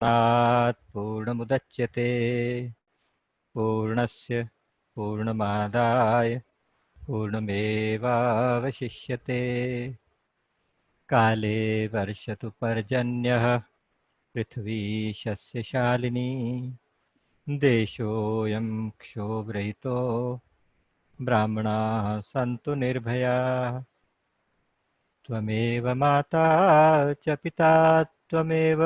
पूर्णात् पूर्णमुदच्यते पूर्णस्य पूर्णमादाय पूर्णमेवावशिष्यते। काले वर्षतु पर्जन्यः पृथ्वी शस्यशालिनी देशोऽयं क्षोभरहितो ब्राह्मणाः सन्तु निर्भयाः। त्वमेव माता च पिता त्वमेव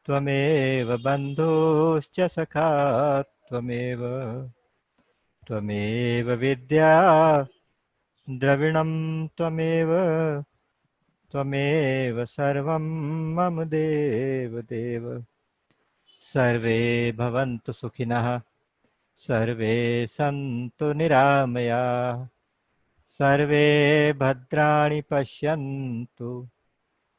त्वमेव बन्धुश्च सखा त्वमेव त्वमेव विद्या द्रविणं त्वमेव त्वमेव सर्वं मम देवदेव। सर्वे भवन्तु सुखिनः सर्वे सन्तु निरामयाः सर्वे भद्राणि पश्यन्तु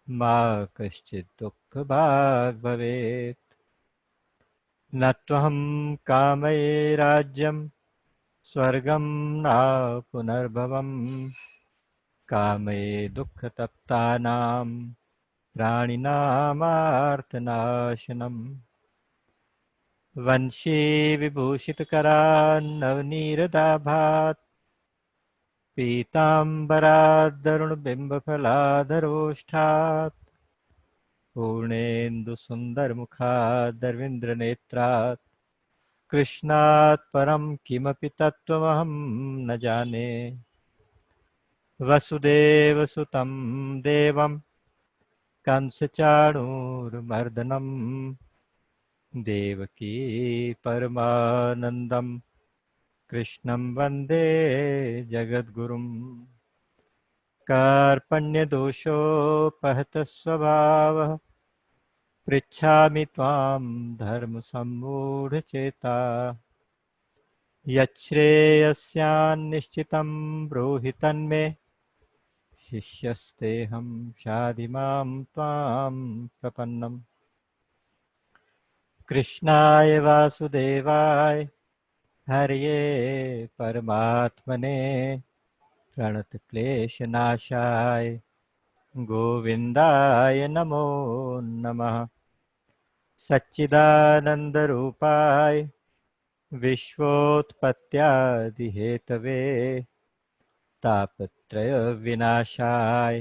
मा कश्चित् दुःखभाग् भवेत्। न त्वहं कामये राज्यं स्वर्गं न पुनर्भवम् कामये दुःखतप्तानां प्राणिनामार्तनाशनम्। वंशी विभूषितकरान्नवनीरदाभात् पीताम्बरादरुणबिम्बफलाधरोष्ठात् पूर्णेन्दुसुन्दरमुखादरविन्द्रनेत्रात् कृष्णात् परं किमपि तत्त्वमहं न जाने। वसुदेवसुतं देवं कंसचाणूरमर्दनं देवकी परमानन्दं कृष्णं वन्दे जगद्गुरुं। कार्पण्यदोषोपहतः स्वभावः पृच्छामि त्वां धर्मसम्मूढचेता यच्छ्रेयस्यान्निश्चितं ब्रूहि तन्मे शिष्यस्तेऽहं शाधि मां त्वां प्रपन्नम्। कृष्णाय वासुदेवाय हरये परमात्मने प्रणतक्लेशनाशाय गोविन्दाय नमो नमः। सच्चिदानन्दरूपाय विश्वोत्पत्त्यादिहेतवे तापत्रयविनाशाय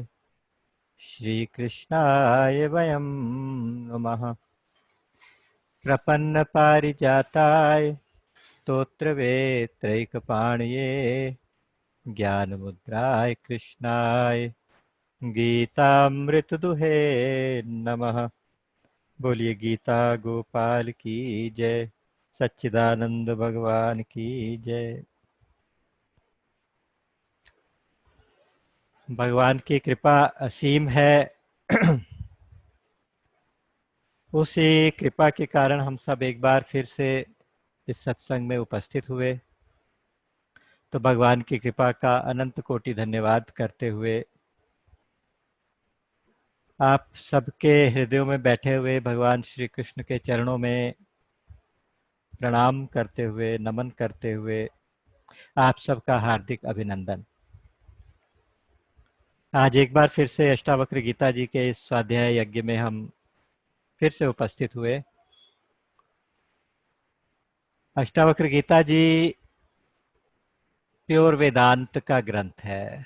श्रीकृष्णाय वयं नमः। प्रपन्नपारिजाताय स्तोत्रवेत्रैकपाणये ज्ञानमुद्राय कृष्णाय गीतामृतदुहे नमः। बोलिए गीता गोपाल की जय, सच्चिदानंद भगवान की जय। भगवान की कृपा असीम है। उसी कृपा के कारण हम सब एक बार फिर से इस सत्संग में उपस्थित हुए। तो भगवान की कृपा का अनंत कोटि धन्यवाद करते हुए आप सबके हृदयों में बैठे हुए भगवान श्री कृष्ण के चरणों में प्रणाम करते हुए नमन करते हुए आप सबका हार्दिक अभिनंदन। आज एक बार फिर से अष्टावक्र गीता जी के इस स्वाध्याय यज्ञ में हम फिर से उपस्थित हुए। अष्टावक्र गीता जी प्योर वेदांत का ग्रंथ है,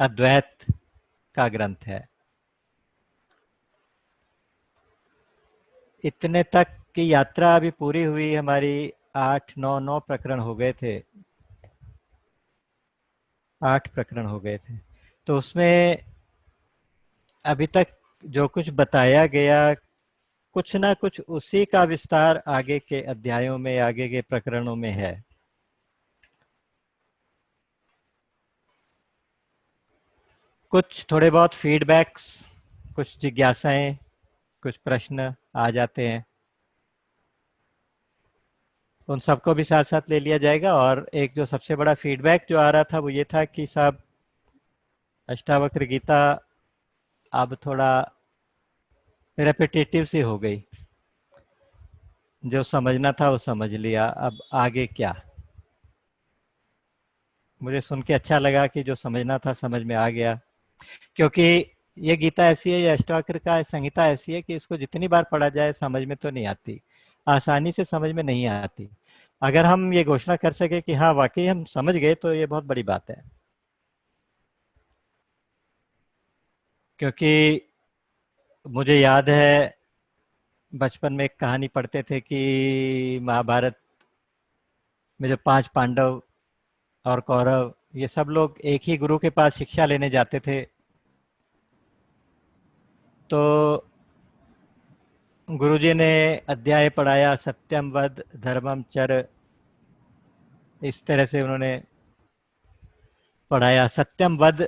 अद्वैत का ग्रंथ है। इतने तक की यात्रा अभी पूरी हुई हमारी 8 9 प्रकरण हो गए थे, 8 प्रकरण हो गए थे। तो उसमें अभी तक जो कुछ बताया गया कुछ ना कुछ उसी का विस्तार आगे के अध्यायों में आगे के प्रकरणों में है। कुछ थोड़े बहुत फीडबैक्स, कुछ जिज्ञासाएं, कुछ प्रश्न आ जाते हैं, उन सबको भी साथ साथ ले लिया जाएगा। और एक जो सबसे बड़ा फीडबैक जो आ रहा था वो ये था कि साहब अष्टावक्र गीता अब थोड़ा रेपिटेटिव सी हो गई, जो समझना था वो समझ लिया, अब आगे क्या। मुझे सुन के अच्छा लगा कि जो समझना था समझ में आ गया, क्योंकि ये गीता ऐसी है, ये अष्टावक्र का संहिता ऐसी है कि इसको जितनी बार पढ़ा जाए समझ में तो नहीं आती, आसानी से समझ में नहीं आती। अगर हम ये घोषणा कर सके कि हाँ वाकई हम समझ गए तो ये बहुत बड़ी बात है। क्योंकि मुझे याद है बचपन में एक कहानी पढ़ते थे कि महाभारत में जो 5 पांडव और कौरव ये सब लोग एक ही गुरु के पास शिक्षा लेने जाते थे। तो गुरुजी ने अध्याय पढ़ाया सत्यम वद धर्मम चर, इस तरह से उन्होंने पढ़ाया। सत्यम वद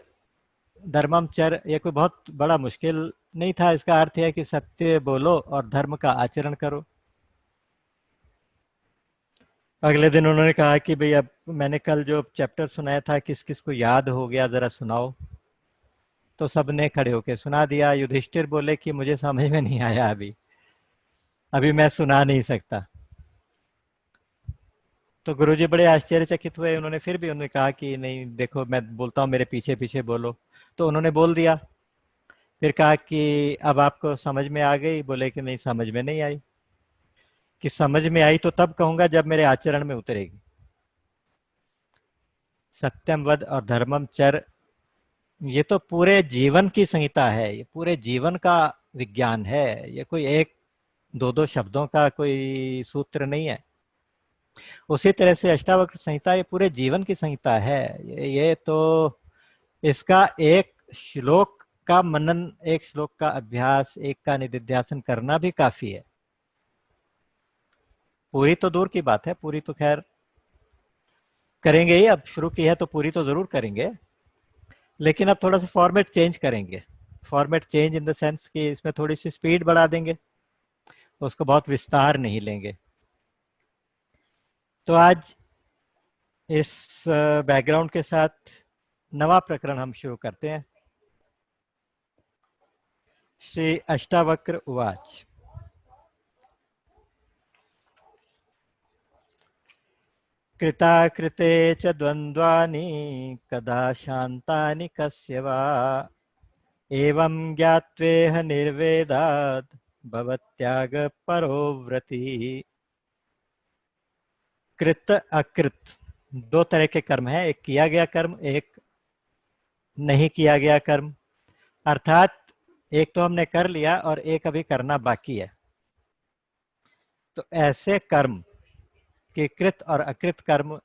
धर्मम चर, ये कोई बहुत बड़ा मुश्किल नहीं था। इसका अर्थ है कि सत्य बोलो और धर्म का आचरण करो। अगले दिन उन्होंने कहा कि भाई अब मैंने कल जो चैप्टर सुनाया था किस किस को याद हो गया, जरा सुनाओ। तो सबने खड़े होकर सुना दिया। युधिष्ठिर बोले कि मुझे समझ में नहीं आया, अभी अभी मैं सुना नहीं सकता। तो गुरुजी बड़े आश्चर्यचकित हुए। उन्होंने फिर भी उन्होंने कहा कि नहीं देखो मैं बोलता हूँ, मेरे पीछे पीछे बोलो। तो उन्होंने बोल दिया। फिर कहा कि अब आपको समझ में आ गई? बोले कि नहीं समझ में नहीं आई। कि समझ में आई तो तब कहूंगा जब मेरे आचरण में उतरेगी। सत्यम वद और धर्मम चर, ये तो पूरे जीवन की संहिता है, ये पूरे जीवन का विज्ञान है। ये कोई एक दो दो शब्दों का कोई सूत्र नहीं है। उसी तरह से अष्टावक्र संहिता ये पूरे जीवन की संहिता है। ये तो इसका एक श्लोक का मनन, एक श्लोक का अभ्यास, एक का निधिध्यासन करना भी काफी है। पूरी तो दूर की बात है, पूरी तो खैर करेंगे ही, अब शुरू की है तो पूरी तो जरूर करेंगे। लेकिन अब थोड़ा सा फॉर्मेट चेंज करेंगे। Format change in the sense कि इसमें थोड़ी सी स्पीड बढ़ा देंगे, उसको बहुत विस्तार नहीं लेंगे। तो आज इस बैकग्राउंड के साथ नवा प्रकरण हम शुरू करते हैं। श्री अष्टावक्र उवाच। कृताकृते च द्वन्द्वानि कदा शान्तानि कस्य वा, एवं ज्ञात्वेह निर्वेदात् भवत्याग परोव्रति। कृत अकृत दो तरह के कर्म है, एक किया गया कर्म, एक नहीं किया गया कर्म। अर्थात एक तो हमने कर लिया और एक अभी करना बाकी है। तो ऐसे कर्म के कृत और अकृत कर्म,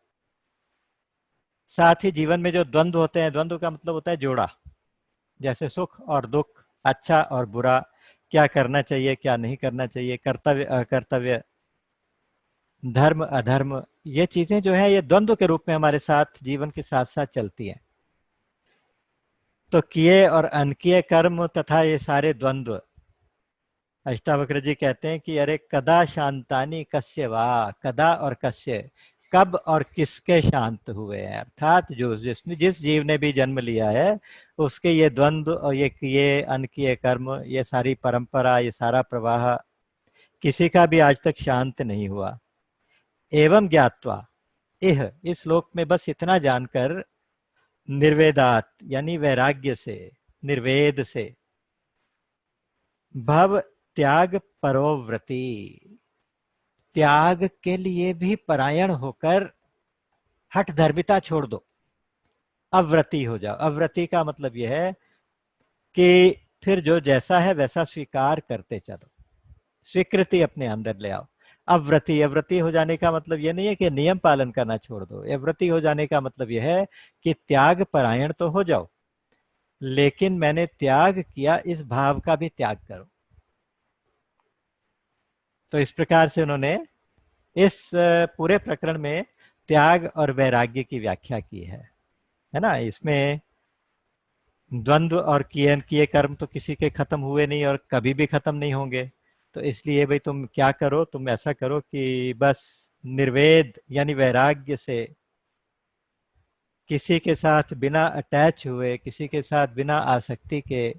साथ ही जीवन में जो द्वंद्व होते हैं, द्वंद्व का मतलब होता है जोड़ा, जैसे सुख और दुख, अच्छा और बुरा, क्या करना चाहिए क्या नहीं करना चाहिए, कर्तव्य अकर्तव्य, धर्म अधर्म, ये चीजें जो है ये द्वंद्व के रूप में हमारे साथ जीवन के साथ साथ चलती हैं। तो किए और अनकिए कर्म तथा ये सारे द्वंद्व, अष्टावक्र जी कहते हैं कि अरे कदा शांतानि कस्य वा, कदा और कस्य, कब और किसके शांत हुए हैं। अर्थात जो जिसने जिस जीव ने भी जन्म लिया है उसके ये द्वंद्व और ये किए अनकिए कर्म, ये सारी परंपरा, ये सारा प्रवाह किसी का भी आज तक शांत नहीं हुआ। एवं ज्ञात्वा, इह इस श्लोक में बस इतना जानकर, निर्वेदात यानी वैराग्य से, निर्वेद से, भव त्याग परोव्रति, त्याग के लिए भी परायण होकर हठ धर्मिता छोड़ दो, अव्रति हो जाओ। अव्रति का मतलब यह है कि फिर जो जैसा है वैसा स्वीकार करते चलो, स्वीकृति अपने अंदर ले आओ। अव्रति, अव्रति हो जाने का मतलब यह नहीं है कि नियम पालन करना छोड़ दो। अव्रति हो जाने का मतलब यह है कि त्याग परायण तो हो जाओ, लेकिन मैंने त्याग किया इस भाव का भी त्याग करो। तो इस प्रकार से उन्होंने इस पूरे प्रकरण में त्याग और वैराग्य की व्याख्या की है ना। इसमें द्वंद्व और किए किए कर्म तो किसी के खत्म हुए नहीं और कभी भी खत्म नहीं होंगे। तो इसलिए भाई तुम क्या करो, तुम ऐसा करो कि बस निर्वेद यानी वैराग्य से, किसी के साथ बिना अटैच हुए, किसी के साथ बिना आसक्ति के,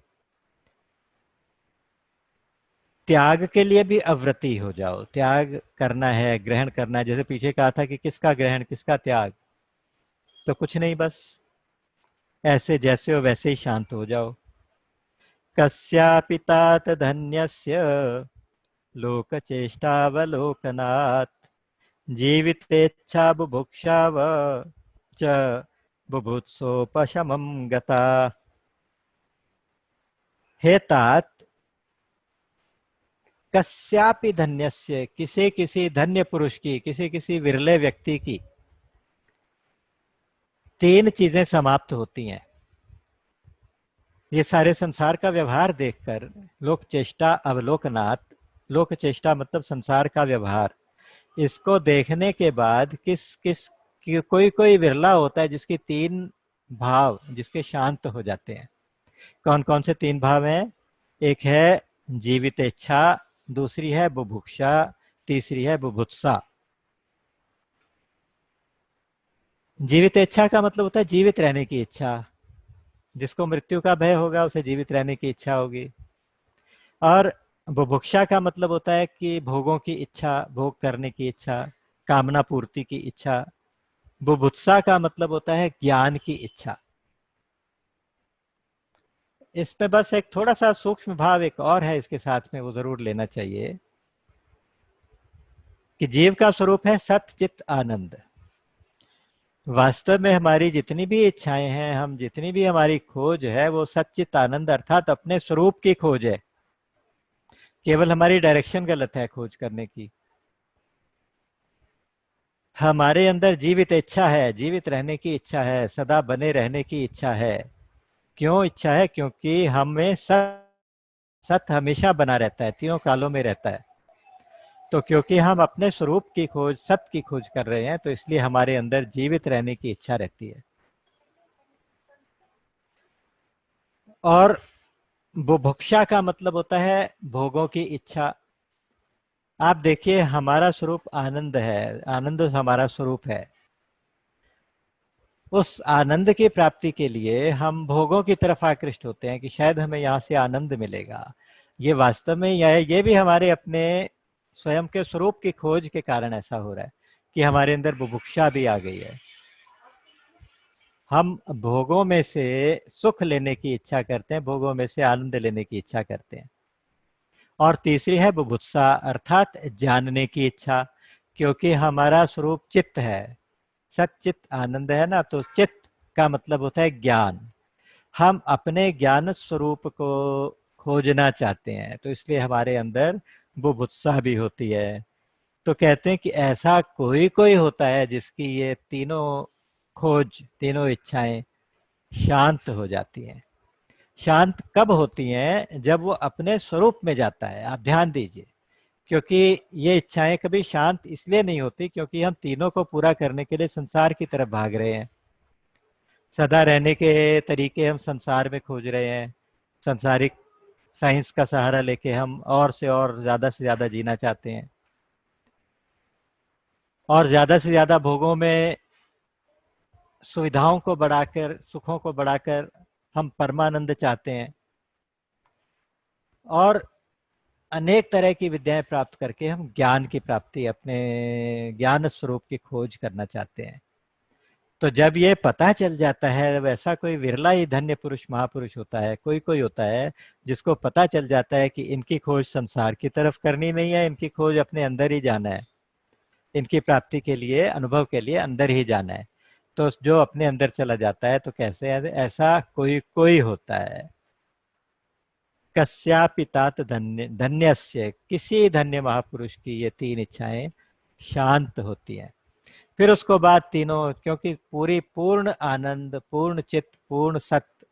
त्याग के लिए भी अव्रति हो जाओ। त्याग करना है, ग्रहण करना है। जैसे पीछे कहा था कि किसका ग्रहण किसका त्याग, तो कुछ नहीं, बस ऐसे जैसे हो वैसे ही शांत हो जाओ। कस्यापि तात धन्यस्य लोकचेष्टावलोकनात् जीवितेच्छा बुभुक्षाव च बुभुत्सोपशमं गता। हे तात, कस्यापि धन्यस्य, किसी किसी धन्य पुरुष की, किसी किसी विरले व्यक्ति की तीन चीजें समाप्त होती हैं। ये सारे संसार का व्यवहार देखकर लोक चेष्टा अवलोकनात्, लोक चेष्टा मतलब संसार का व्यवहार, इसको देखने के बाद किस किस कोई कोई विरला होता है जिसकी तीन भाव जिसके शांत हो जाते हैं। कौन कौन से तीन भाव हैं? एक है जीवित इच्छा, दूसरी है बुभुक्षा, तीसरी है बुभुत्सा। जीवित इच्छा का मतलब होता है जीवित रहने की इच्छा। जिसको मृत्यु का भय होगा उसे जीवित रहने की इच्छा होगी। और बुभुक्षा का मतलब होता है कि भोगों की इच्छा, भोग करने की इच्छा, कामना पूर्ति की इच्छा। बुभुत्सा का मतलब होता है ज्ञान की इच्छा। इसमें बस एक थोड़ा सा सूक्ष्म भाव एक और है इसके साथ में, वो जरूर लेना चाहिए कि जीव का स्वरूप है सत चित आनंद। वास्तव में हमारी जितनी भी इच्छाएं हैं, हम जितनी भी हमारी खोज है, वो सच्चित आनंद अर्थात अपने स्वरूप की खोज है। केवल हमारी डायरेक्शन गलत है खोज करने की। हमारे अंदर जीवित इच्छा है, जीवित रहने की इच्छा है, सदा बने रहने की इच्छा है। क्यों इच्छा है? क्योंकि हमें सत हमेशा बना रहता है, तीनों कालों में रहता है। तो क्योंकि हम अपने स्वरूप की खोज, सत्य की खोज कर रहे हैं, तो इसलिए हमारे अंदर जीवित रहने की इच्छा रहती है। और बुभुक्षा का मतलब होता है भोगों की इच्छा। आप देखिए, हमारा स्वरूप आनंद है, आनंद हमारा स्वरूप है। उस आनंद की प्राप्ति के लिए हम भोगों की तरफ आकृष्ट होते हैं कि शायद हमें यहाँ से आनंद मिलेगा। ये वास्तव में ये भी हमारे अपने स्वयं के स्वरूप की खोज के कारण ऐसा हो रहा है कि हमारे अंदर बुभुक्षा भी आ गई है। हम भोगों में से सुख लेने की इच्छा करते हैं, भोगों में से आनंद लेने की इच्छा करते हैं। और तीसरी है बुभुत्सा अर्थात जानने की इच्छा, क्योंकि हमारा स्वरूप चित्त है, सच्चित आनंद है ना, तो चित्त का मतलब होता है ज्ञान। हम अपने ज्ञान स्वरूप को खोजना चाहते हैं, तो इसलिए हमारे अंदर बुभुत्सा भी होती है। तो कहते हैं कि ऐसा कोई कोई होता है जिसकी ये तीनों खोज, तीनों इच्छाएं शांत हो जाती हैं। शांत कब होती हैं? जब वो अपने स्वरूप में जाता है। आप ध्यान दीजिए, क्योंकि ये इच्छाएं कभी शांत इसलिए नहीं होती क्योंकि हम तीनों को पूरा करने के लिए संसार की तरफ भाग रहे हैं। सदा रहने के तरीके हम संसार में खोज रहे हैं। संसारिक साइंस का सहारा लेके हम और ज्यादा से ज्यादा जीना चाहते हैं, और ज्यादा से ज्यादा भोगों में सुविधाओं को बढ़ाकर, सुखों को बढ़ाकर हम परमानंद चाहते हैं। और अनेक तरह की विद्याएं प्राप्त करके हम ज्ञान की प्राप्ति, अपने ज्ञान स्वरूप की खोज करना चाहते हैं। तो जब ये पता चल जाता है, वैसा कोई विरला ही धन्य पुरुष महापुरुष होता है, कोई कोई होता है जिसको पता चल जाता है कि इनकी खोज संसार की तरफ करनी नहीं है, इनकी खोज अपने अंदर ही जाना है, इनकी प्राप्ति के लिए, अनुभव के लिए अंदर ही जाना है। तो जो अपने अंदर चला जाता है, तो कैसे है? ऐसा कोई कोई होता है। कस्यापि तात धन्य, धन्यस्य, किसी धन्य महापुरुष की ये तीन इच्छाएं शांत होती हैं। फिर उसको बाद तीनों, क्योंकि पूरी पूर्ण आनंद, पूर्ण चित्त, पूर्ण सत्य,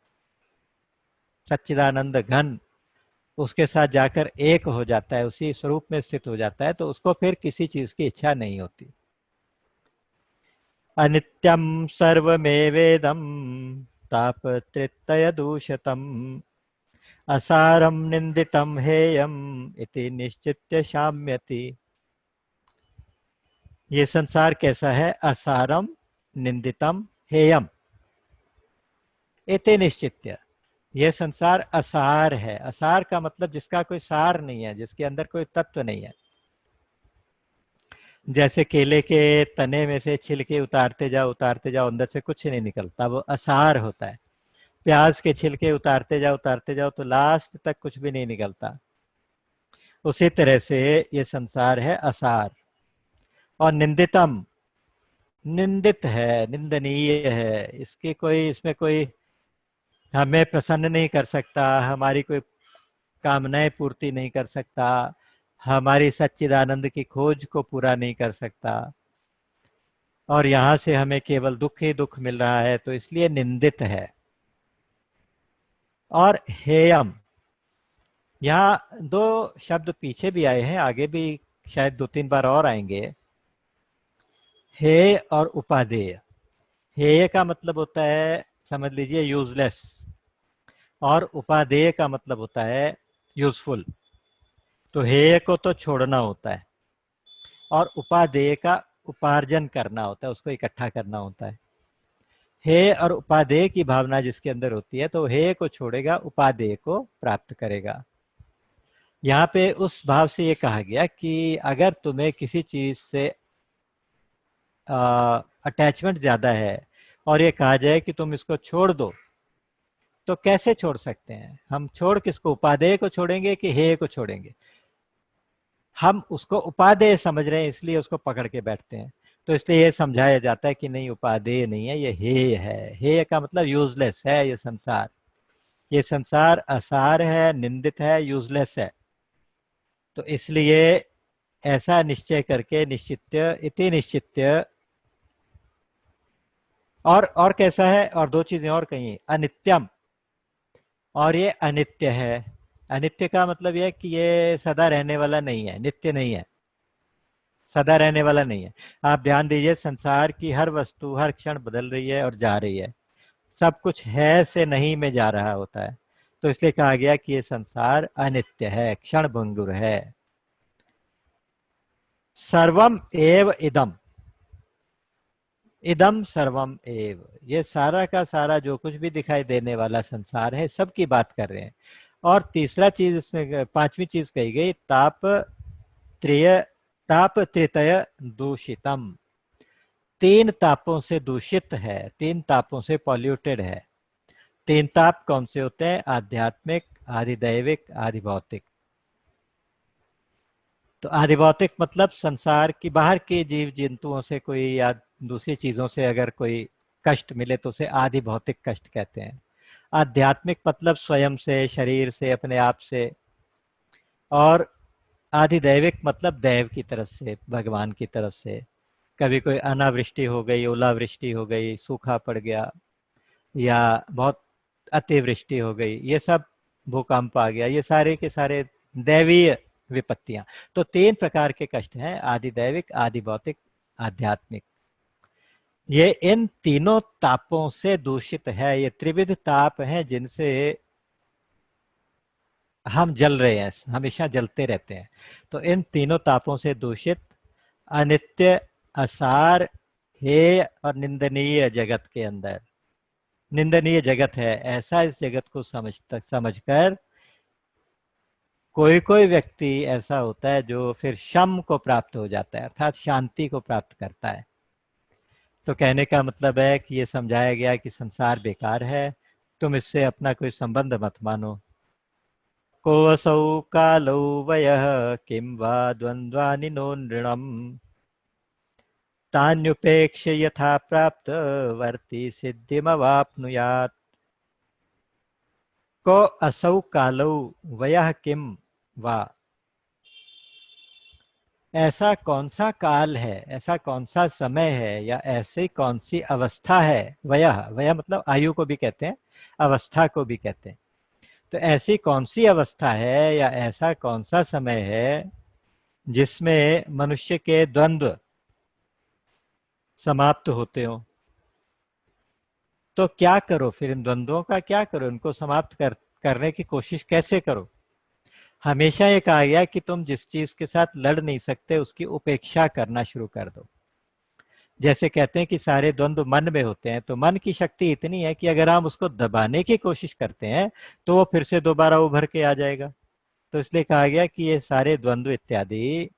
सच्चिदानंद घन उसके साथ जाकर एक हो जाता है, उसी स्वरूप में स्थित हो जाता है, तो उसको फिर किसी चीज की इच्छा नहीं होती। अनित्यम सर्वमेवेदम तापत्रितय दूषतम असारम निंदितम हेयम इति निश्चित्य शाम्यति। ये संसार कैसा है? असारम निंदितम हेयम इति निश्चित्य। यह संसार असार है। असार का मतलब जिसका कोई सार नहीं है, जिसके अंदर कोई तत्व नहीं है। जैसे केले के तने में से छिलके उतारते जाओ अंदर से कुछ नहीं निकलता, वो असार होता है। प्याज के छिलके उतारते जाओ तो लास्ट तक कुछ भी नहीं निकलता। उसी तरह से ये संसार है असार। और निंदितम, निंदित है, निंदनीय है, इसकी कोई, इसमें कोई हमें प्रसन्न नहीं कर सकता, हमारी कोई कामनाएं पूर्ति नहीं कर सकता, हमारी सच्चिदानंद की खोज को पूरा नहीं कर सकता, और यहां से हमें केवल दुख ही दुख मिल रहा है, तो इसलिए निंदित है। और हेयम, यहाँ दो शब्द पीछे भी आए हैं, आगे भी शायद 2-3 बार और आएंगे। हे और उपादेय। हेय का मतलब होता है, समझ लीजिए, यूजलेस, और उपादेय का मतलब होता है यूजफुल। तो हेय को तो छोड़ना होता है, और उपादेय का उपार्जन करना होता है, उसको इकट्ठा करना होता है। हे और उपादेय की भावना जिसके अंदर होती है, तो हे को छोड़ेगा, उपादेय को प्राप्त करेगा। यहाँ पे उस भाव से ये कहा गया कि अगर तुम्हें किसी चीज से अटैचमेंट ज्यादा है और ये कहा जाए कि तुम इसको छोड़ दो, तो कैसे छोड़ सकते हैं हम? छोड़ किसको? उपादेय को छोड़ेंगे कि हेय को छोड़ेंगे? हम उसको उपादेय समझ रहे हैं, इसलिए उसको पकड़ के बैठते हैं। तो इसलिए ये समझाया जाता है कि नहीं, उपादेय नहीं है, ये हेय है। हेय का मतलब यूजलेस है ये संसार। ये संसार असार है, निंदित है, यूजलेस है। तो इसलिए ऐसा निश्चय करके, निश्चित्य इति निश्चित्य। और कैसा है? और दो चीजें और कही, अनित्यम, और ये अनित्य है। अनित्य का मतलब यह है कि ये सदा रहने वाला नहीं है, नित्य नहीं है, सदा रहने वाला नहीं है। आप ध्यान दीजिए, संसार की हर वस्तु हर क्षण बदल रही है और जा रही है। सब कुछ है से नहीं में जा रहा होता है। तो इसलिए कहा गया कि ये संसार अनित्य है, क्षण भंगुर है। सर्वम एव इदम, इदम सर्वम एव, ये सारा का सारा जो कुछ भी दिखाई देने वाला संसार है, सबकी बात कर रहे हैं। और तीसरा चीज इसमें, पांचवी चीज कही गई, त्रय ताप त्रितय दूषितम। तीन तापों से दूषित है, तीन तापों से पॉल्यूटेड है। तीन ताप कौन से होते हैं? आध्यात्मिक, आधिदैविक, आधिभौतिक। तो आधिभौतिक मतलब संसार की बाहर के जीव जंतुओं से कोई या दूसरी चीजों से अगर कोई कष्ट मिले तो उसे आधिभौतिक कष्ट कहते हैं। आध्यात्मिक मतलब स्वयं से, शरीर से, अपने आप से। और आधिदैविक मतलब दैव की तरफ से, भगवान की तरफ से। कभी कोई अनावृष्टि हो गई, ओलावृष्टि हो गई, सूखा पड़ गया, या बहुत अतिवृष्टि हो गई, ये सब, भूकंप आ गया, ये सारे के सारे दैवीय विपत्तियां। तो तीन प्रकार के कष्ट हैं, आदि दैविक, आदि भौतिक, आध्यात्मिक। ये इन तीनों तापों से दूषित है। ये त्रिविध ताप हैं जिनसे हम जल रहे हैं, हमेशा जलते रहते हैं। तो इन तीनों तापों से दूषित, अनित्य, असार, हेय और निंदनीय जगत के अंदर, निंदनीय जगत है, ऐसा इस जगत को समझकर कोई कोई व्यक्ति ऐसा होता है जो फिर शम को प्राप्त हो जाता है, अर्थात शांति को प्राप्त करता है। तो कहने का मतलब है कि ये समझाया गया कि संसार बेकार है, तुम इससे अपना कोई संबंध मत मानो। को असौ कालौ वयः किं वा द्वन्द्वानि नो नृणम् तान्युपेक्ष्य यथा प्राप्त वर्ति सिद्धिमवाप्नुयात्। को असौ कालौ वयः किं वा, ऐसा कौन सा काल है, ऐसा कौन सा समय है, या ऐसी कौन सी अवस्था है। वयः, वयः मतलब आयु को भी कहते हैं, अवस्था को भी कहते हैं। तो ऐसी कौन सी अवस्था है या ऐसा कौन सा समय है जिसमें मनुष्य के द्वंद्व समाप्त होते हो। तो क्या करो फिर, इन द्वंद्वों का क्या करो, इनको समाप्त करने की कोशिश कैसे करो? हमेशा ये कहा गया कि तुम जिस चीज के साथ लड़ नहीं सकते उसकी उपेक्षा करना शुरू कर दो। जैसे कहते हैं कि सारे द्वंद्व मन में होते हैं, तो मन की शक्ति इतनी है कि अगर हम उसको दबाने की कोशिश करते हैं तो वो फिर से दोबारा उभर के आ जाएगा। तो इसलिए कहा गया कि ये सारे द्वंद्व इत्यादि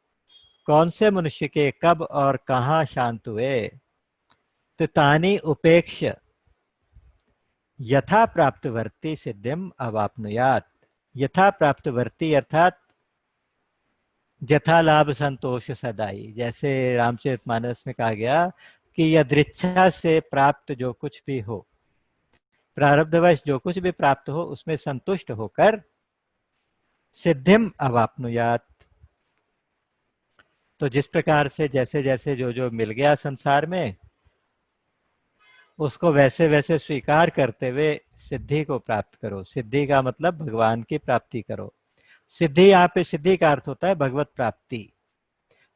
कौन से मनुष्य के कब और कहाँ शांत हुए, तो तानी उपेक्ष, यथा प्राप्तवर्ती सिद्धिम अवाप्नुयात। यथा प्राप्तवर्ती अर्थात यथा लाभ संतोष सदाई, जैसे रामचरितमानस में कहा गया कि यदृच्छा से प्राप्त जो कुछ भी हो, प्रारब्धवश जो कुछ भी प्राप्त हो उसमें संतुष्ट होकर सिद्धिम अवाप्नुयात। तो जिस प्रकार से जैसे जैसे जो जो मिल गया संसार में, उसको वैसे वैसे स्वीकार करते हुए सिद्धि को प्राप्त करो। सिद्धि का मतलब भगवान की प्राप्ति करो। सिद्धि, यहाँ पे सिद्धि का अर्थ होता है भगवत प्राप्ति।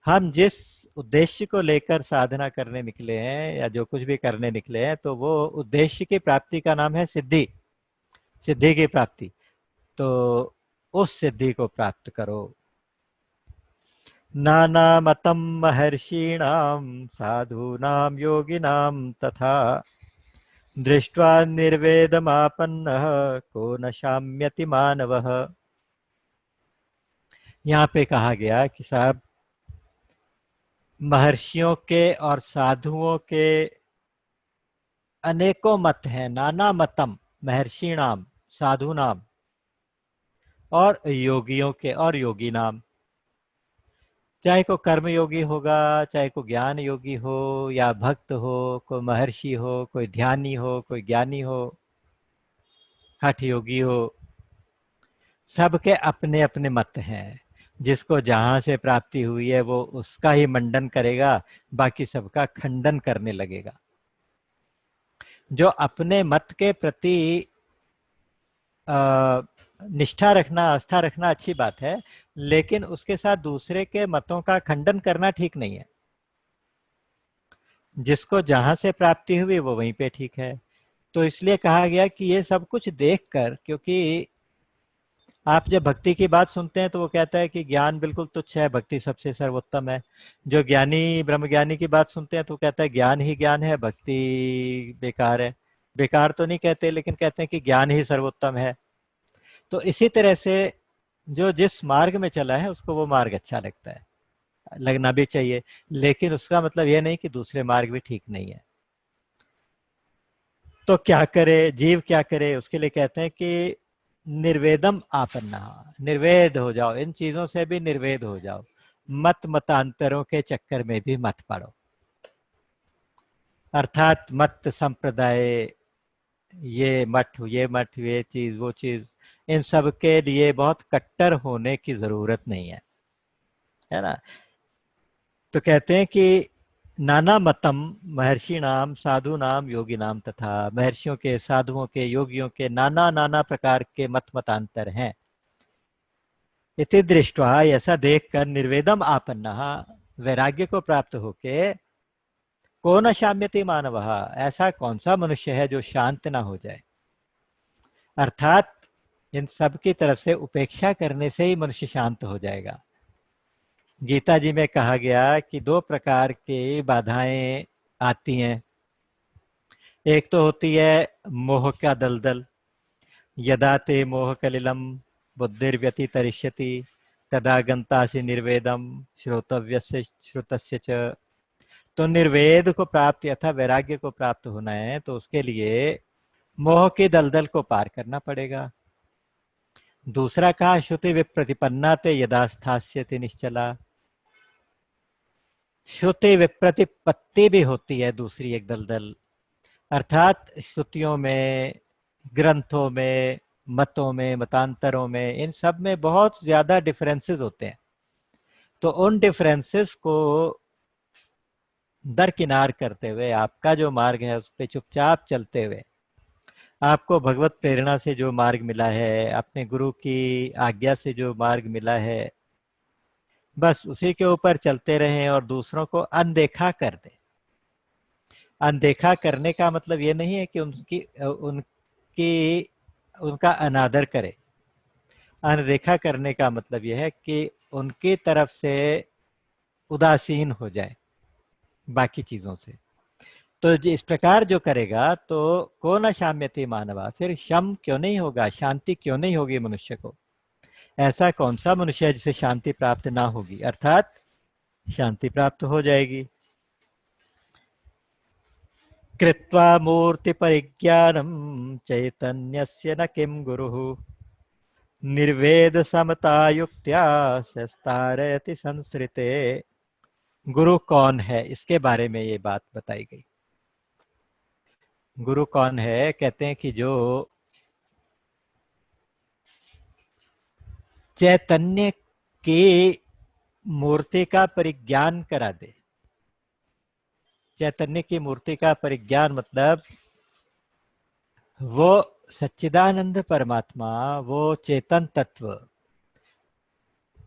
हम जिस उद्देश्य को लेकर साधना करने निकले हैं या जो कुछ भी करने निकले हैं, तो वो उद्देश्य की प्राप्ति का नाम है सिद्धि, सिद्धि की प्राप्ति। तो उस सिद्धि को प्राप्त करो। नाना मतम महर्षिणाम साधूनाम योगिनाम तथा दृष्ट्वा निर्वेदमापन्नः को न शाम्यति मानवः। यहाँ पे कहा गया कि साहब, महर्षियों के और साधुओं के अनेकों मत हैं। नाना मतम, महर्षि नाम, साधु नाम, और योगियों के और योगी नाम। चाहे को कर्म योगी होगा, चाहे को ज्ञान योगी हो या भक्त हो, कोई महर्षि हो, कोई ध्यानी हो, कोई ज्ञानी हो, हठ योगी हो, सबके अपने अपने मत हैं। जिसको जहां से प्राप्ति हुई है वो उसका ही मंडन करेगा, बाकी सबका खंडन करने लगेगा। जो अपने मत के प्रति निष्ठा रखना, आस्था रखना अच्छी बात है, लेकिन उसके साथ दूसरे के मतों का खंडन करना ठीक नहीं है। जिसको जहां से प्राप्ति हुई वो वहीं पे ठीक है। तो इसलिए कहा गया कि ये सब कुछ देखकर, क्योंकि आप जब भक्ति की बात सुनते हैं तो वो कहता है कि ज्ञान बिल्कुल तुच्छ है, भक्ति सबसे सर्वोत्तम है। जो ज्ञानी ब्रह्मज्ञानी की बात सुनते हैं तो कहता है ज्ञान ही ज्ञान है, भक्ति बेकार है। बेकार तो नहीं कहते, लेकिन कहते हैं कि ज्ञान ही सर्वोत्तम है। तो इसी तरह से जो जिस मार्ग में चला है उसको वो मार्ग अच्छा लगता है, लगना भी चाहिए, लेकिन उसका मतलब यह नहीं कि दूसरे मार्ग भी ठीक नहीं है। तो क्या करे जीव, क्या करे? उसके लिए कहते हैं कि निर्वेदम आपन्ना, निर्वेद हो जाओ, इन चीजों से भी निर्वेद हो जाओ। मत मतांतरों के चक्कर में भी मत पड़ो। अर्थात मत संप्रदाय, ये मठ, ये चीज, वो चीज, इन सब के लिए बहुत कट्टर होने की जरूरत नहीं है ना। तो कहते हैं कि नाना मतम महर्षि नाम साधु नाम योगी नाम तथा, महर्षियों के, साधुओं के, योगियों के नाना नाना प्रकार के मत मतांतर हैं। इति दृष्टवा, ऐसा देखकर, निर्वेदम आपन्ना, वैराग्य को प्राप्त होके, को न शाम्यति मानव, ऐसा कौन सा मनुष्य है जो शांत ना हो जाए। अर्थात इन सब की तरफ से उपेक्षा करने से ही मनुष्य शांत हो जाएगा। गीता जी में कहा गया कि दो प्रकार की बाधाएं आती हैं। एक तो होती है मोह का दलदल, यदा ते मोह कलिलम बुद्धिर्व्यतितरिष्यति तदा गंतासि निर्वेदम श्रोतव्यस्य श्रुतस्य च। तो निर्वेद को प्राप्त अथा वैराग्य को प्राप्त होना है तो उसके लिए मोह के दलदल को पार करना पड़ेगा। दूसरा कहा श्रुति विप्रतिपन्ना ते यदा स्थास्यति निश्चला। श्रुति विप्रतिपत्ति भी होती है दूसरी एक दलदल, अर्थात श्रुतियों में, ग्रंथों में, मतों में, मतांतरों में, इन सब में बहुत ज्यादा डिफरेंसेस होते हैं। तो उन डिफरेंसेस को दरकिनार करते हुए आपका जो मार्ग है उस पर चुपचाप चलते हुए, आपको भगवत प्रेरणा से जो मार्ग मिला है, अपने गुरु की आज्ञा से जो मार्ग मिला है, बस उसी के ऊपर चलते रहें और दूसरों को अनदेखा कर दें। अनदेखा करने का मतलब ये नहीं है कि उनकी उनका अनादर करे। अनदेखा करने का मतलब यह है कि उनकी तरफ से उदासीन हो जाए बाकी चीजों से। तो इस प्रकार जो करेगा तो को न शाम्यति मानवा, फिर शम क्यों नहीं होगा, शांति क्यों नहीं होगी मनुष्य को। ऐसा कौन सा मनुष्य है जिसे शांति प्राप्त ना होगी, अर्थात शांति प्राप्त हो जाएगी। कृत्वा मूर्ति परिज्ञानम चैतन्यस्य न किम गुरुः निर्वेद समता युक्त्या शस्तारयति संसृते। गुरु कौन है, इसके बारे में ये बात बताई गई। गुरु कौन है, कहते हैं कि जो चैतन्य की मूर्ति का परिज्ञान करा दे। चैतन्य की मूर्ति का परिज्ञान मतलब वो सच्चिदानंद परमात्मा, वो चेतन तत्व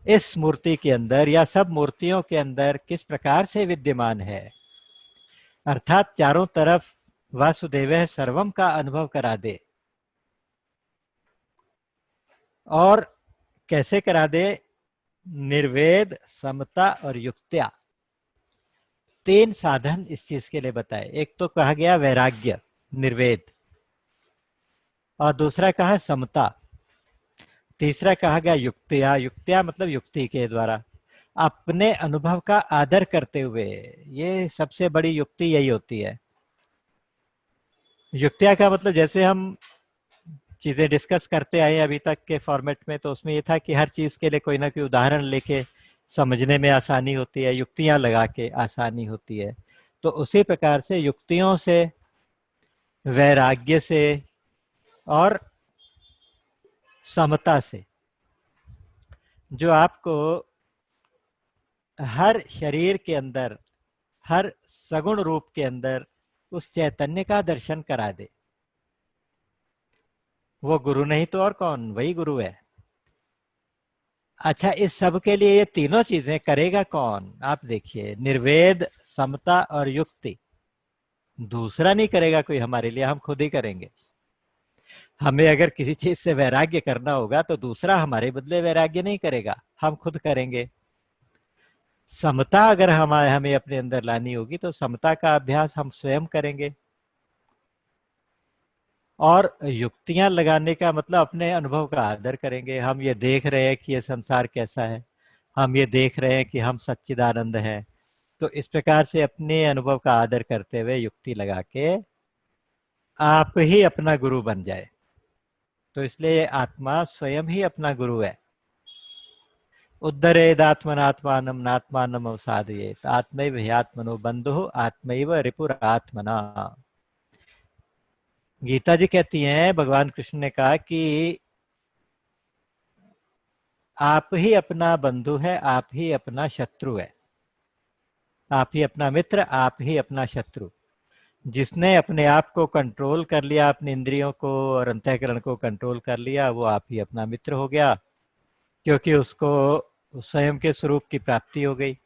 इस मूर्ति के अंदर या सब मूर्तियों के अंदर किस प्रकार से विद्यमान है, अर्थात चारों तरफ वासुदेव सर्वम का अनुभव करा दे। और कैसे करा दे? निर्वेद, समता और युक्त्या, तीन साधन इस चीज के लिए बताए। एक तो कहा गया वैराग्य, निर्वेद, और दूसरा कहा समता, तीसरा कहा गया युक्तिया। युक्तिया मतलब युक्ति के द्वारा अपने अनुभव का आदर करते हुए। ये सबसे बड़ी युक्ति यही होती है। युक्तिया का मतलब जैसे हम चीजें डिस्कस करते आए अभी तक के फॉर्मेट में, तो उसमें ये था कि हर चीज के लिए कोई ना कोई उदाहरण लेके समझने में आसानी होती है, युक्तियां लगा के आसानी होती है। तो उसी प्रकार से युक्तियों से, वैराग्य से और समता से जो आपको हर शरीर के अंदर, हर सगुण रूप के अंदर उस चैतन्य का दर्शन करा दे, वो गुरु नहीं तो और कौन, वही गुरु है। अच्छा, इस सब के लिए ये तीनों चीजें करेगा कौन? आप देखिए, निर्वेद, समता और युक्ति, दूसरा नहीं करेगा कोई हमारे लिए, हम खुद ही करेंगे। हमें अगर किसी चीज से वैराग्य करना होगा तो दूसरा हमारे बदले वैराग्य नहीं करेगा, हम खुद करेंगे। समता अगर हमें अपने अंदर लानी होगी तो समता का अभ्यास हम स्वयं करेंगे। और युक्तियां लगाने का मतलब अपने अनुभव का आदर करेंगे। हम ये देख रहे हैं कि ये संसार कैसा है, हम ये देख रहे हैं कि हम सच्चिदानंद हैं, तो इस प्रकार से अपने अनुभव का आदर करते हुए युक्ति लगा के आप ही अपना गुरु बन जाए। तो इसलिए आत्मा स्वयं ही अपना गुरु है। उद्धरेदात्मनात्मानं नात्मानं अवसादयेत आत्मैव ह्यात्मनो बंधुः आत्मैव रिपुरात्मना। गीता जी कहती हैं, भगवान कृष्ण ने कहा कि आप ही अपना बंधु है, आप ही अपना शत्रु है, आप ही अपना मित्र, आप ही अपना शत्रु। जिसने अपने आप को कंट्रोल कर लिया, अपनी इंद्रियों को और अंतःकरण को कंट्रोल कर लिया, वो आप ही अपना मित्र हो गया, क्योंकि उसको स्वयं के स्वरूप की प्राप्ति हो गई।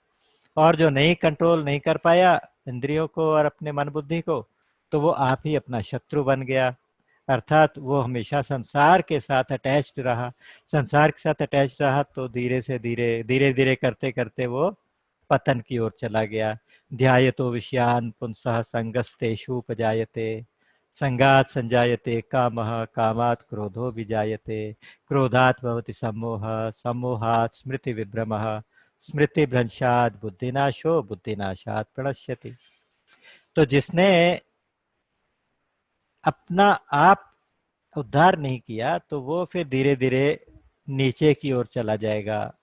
और जो नहीं कंट्रोल नहीं कर पाया इंद्रियों को और अपने मन बुद्धि को, तो वो आप ही अपना शत्रु बन गया। अर्थात वो हमेशा संसार के साथ अटैच्ड रहा। संसार के साथ अटैच्ड रहा तो धीरे से धीरे धीरे धीरे करते करते वो पतन की ओर चला गया। ध्यायतो विषयान पुंसः संगस्तेषूपजायते संगात संजायते कामः कामात् क्रोधो विजायते क्रोधात् भवति सम्मोहः सम्मोहात् स्मृति विभ्रमः स्मृति भ्रंशात् बुद्धिनाशो बुद्धिनाशात् प्रणश्यति। तो जिसने अपना आप उद्धार नहीं किया तो वो फिर धीरे धीरे नीचे की ओर चला जाएगा।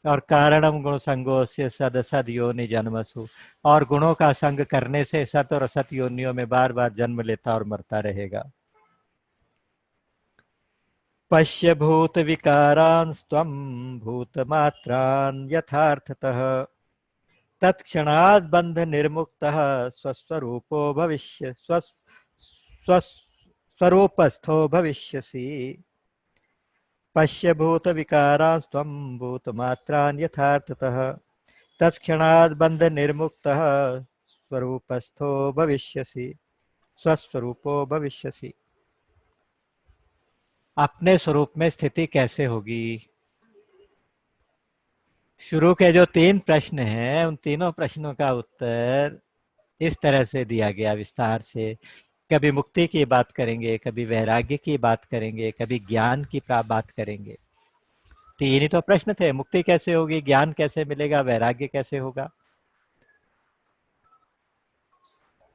और कारणम गुण संगोस्य सद सद योनि जन्मसु, और गुणों का संग करने से सत और असत योनियों में बार बार जन्म लेता और मरता रहेगा। पश्य भूत विकारांस्त्वं भूत मात्रान् यथार्थतः तत्क्षणात् बंध निर्मुक्तः स्वस्वरूपो भविष्य स्वस्वरूपस्थो भविष्यसि। पश्य भूत विकारांस्त्वं भूत मात्रान् यथार्थतः तत्क्षणात् बंध निर्मुक्तः स्वरूपस्थो भविष्यसि स्वस्वरूपो भविष्यसि। अपने स्वरूप में स्थिति कैसे होगी? शुरू के जो तीन प्रश्न हैं उन तीनों प्रश्नों का उत्तर इस तरह से दिया गया विस्तार से। कभी मुक्ति की बात करेंगे, कभी वैराग्य की बात करेंगे, कभी ज्ञान की बात करेंगे। तीन ही तो प्रश्न थे, मुक्ति कैसे होगी, ज्ञान कैसे मिलेगा, वैराग्य कैसे होगा।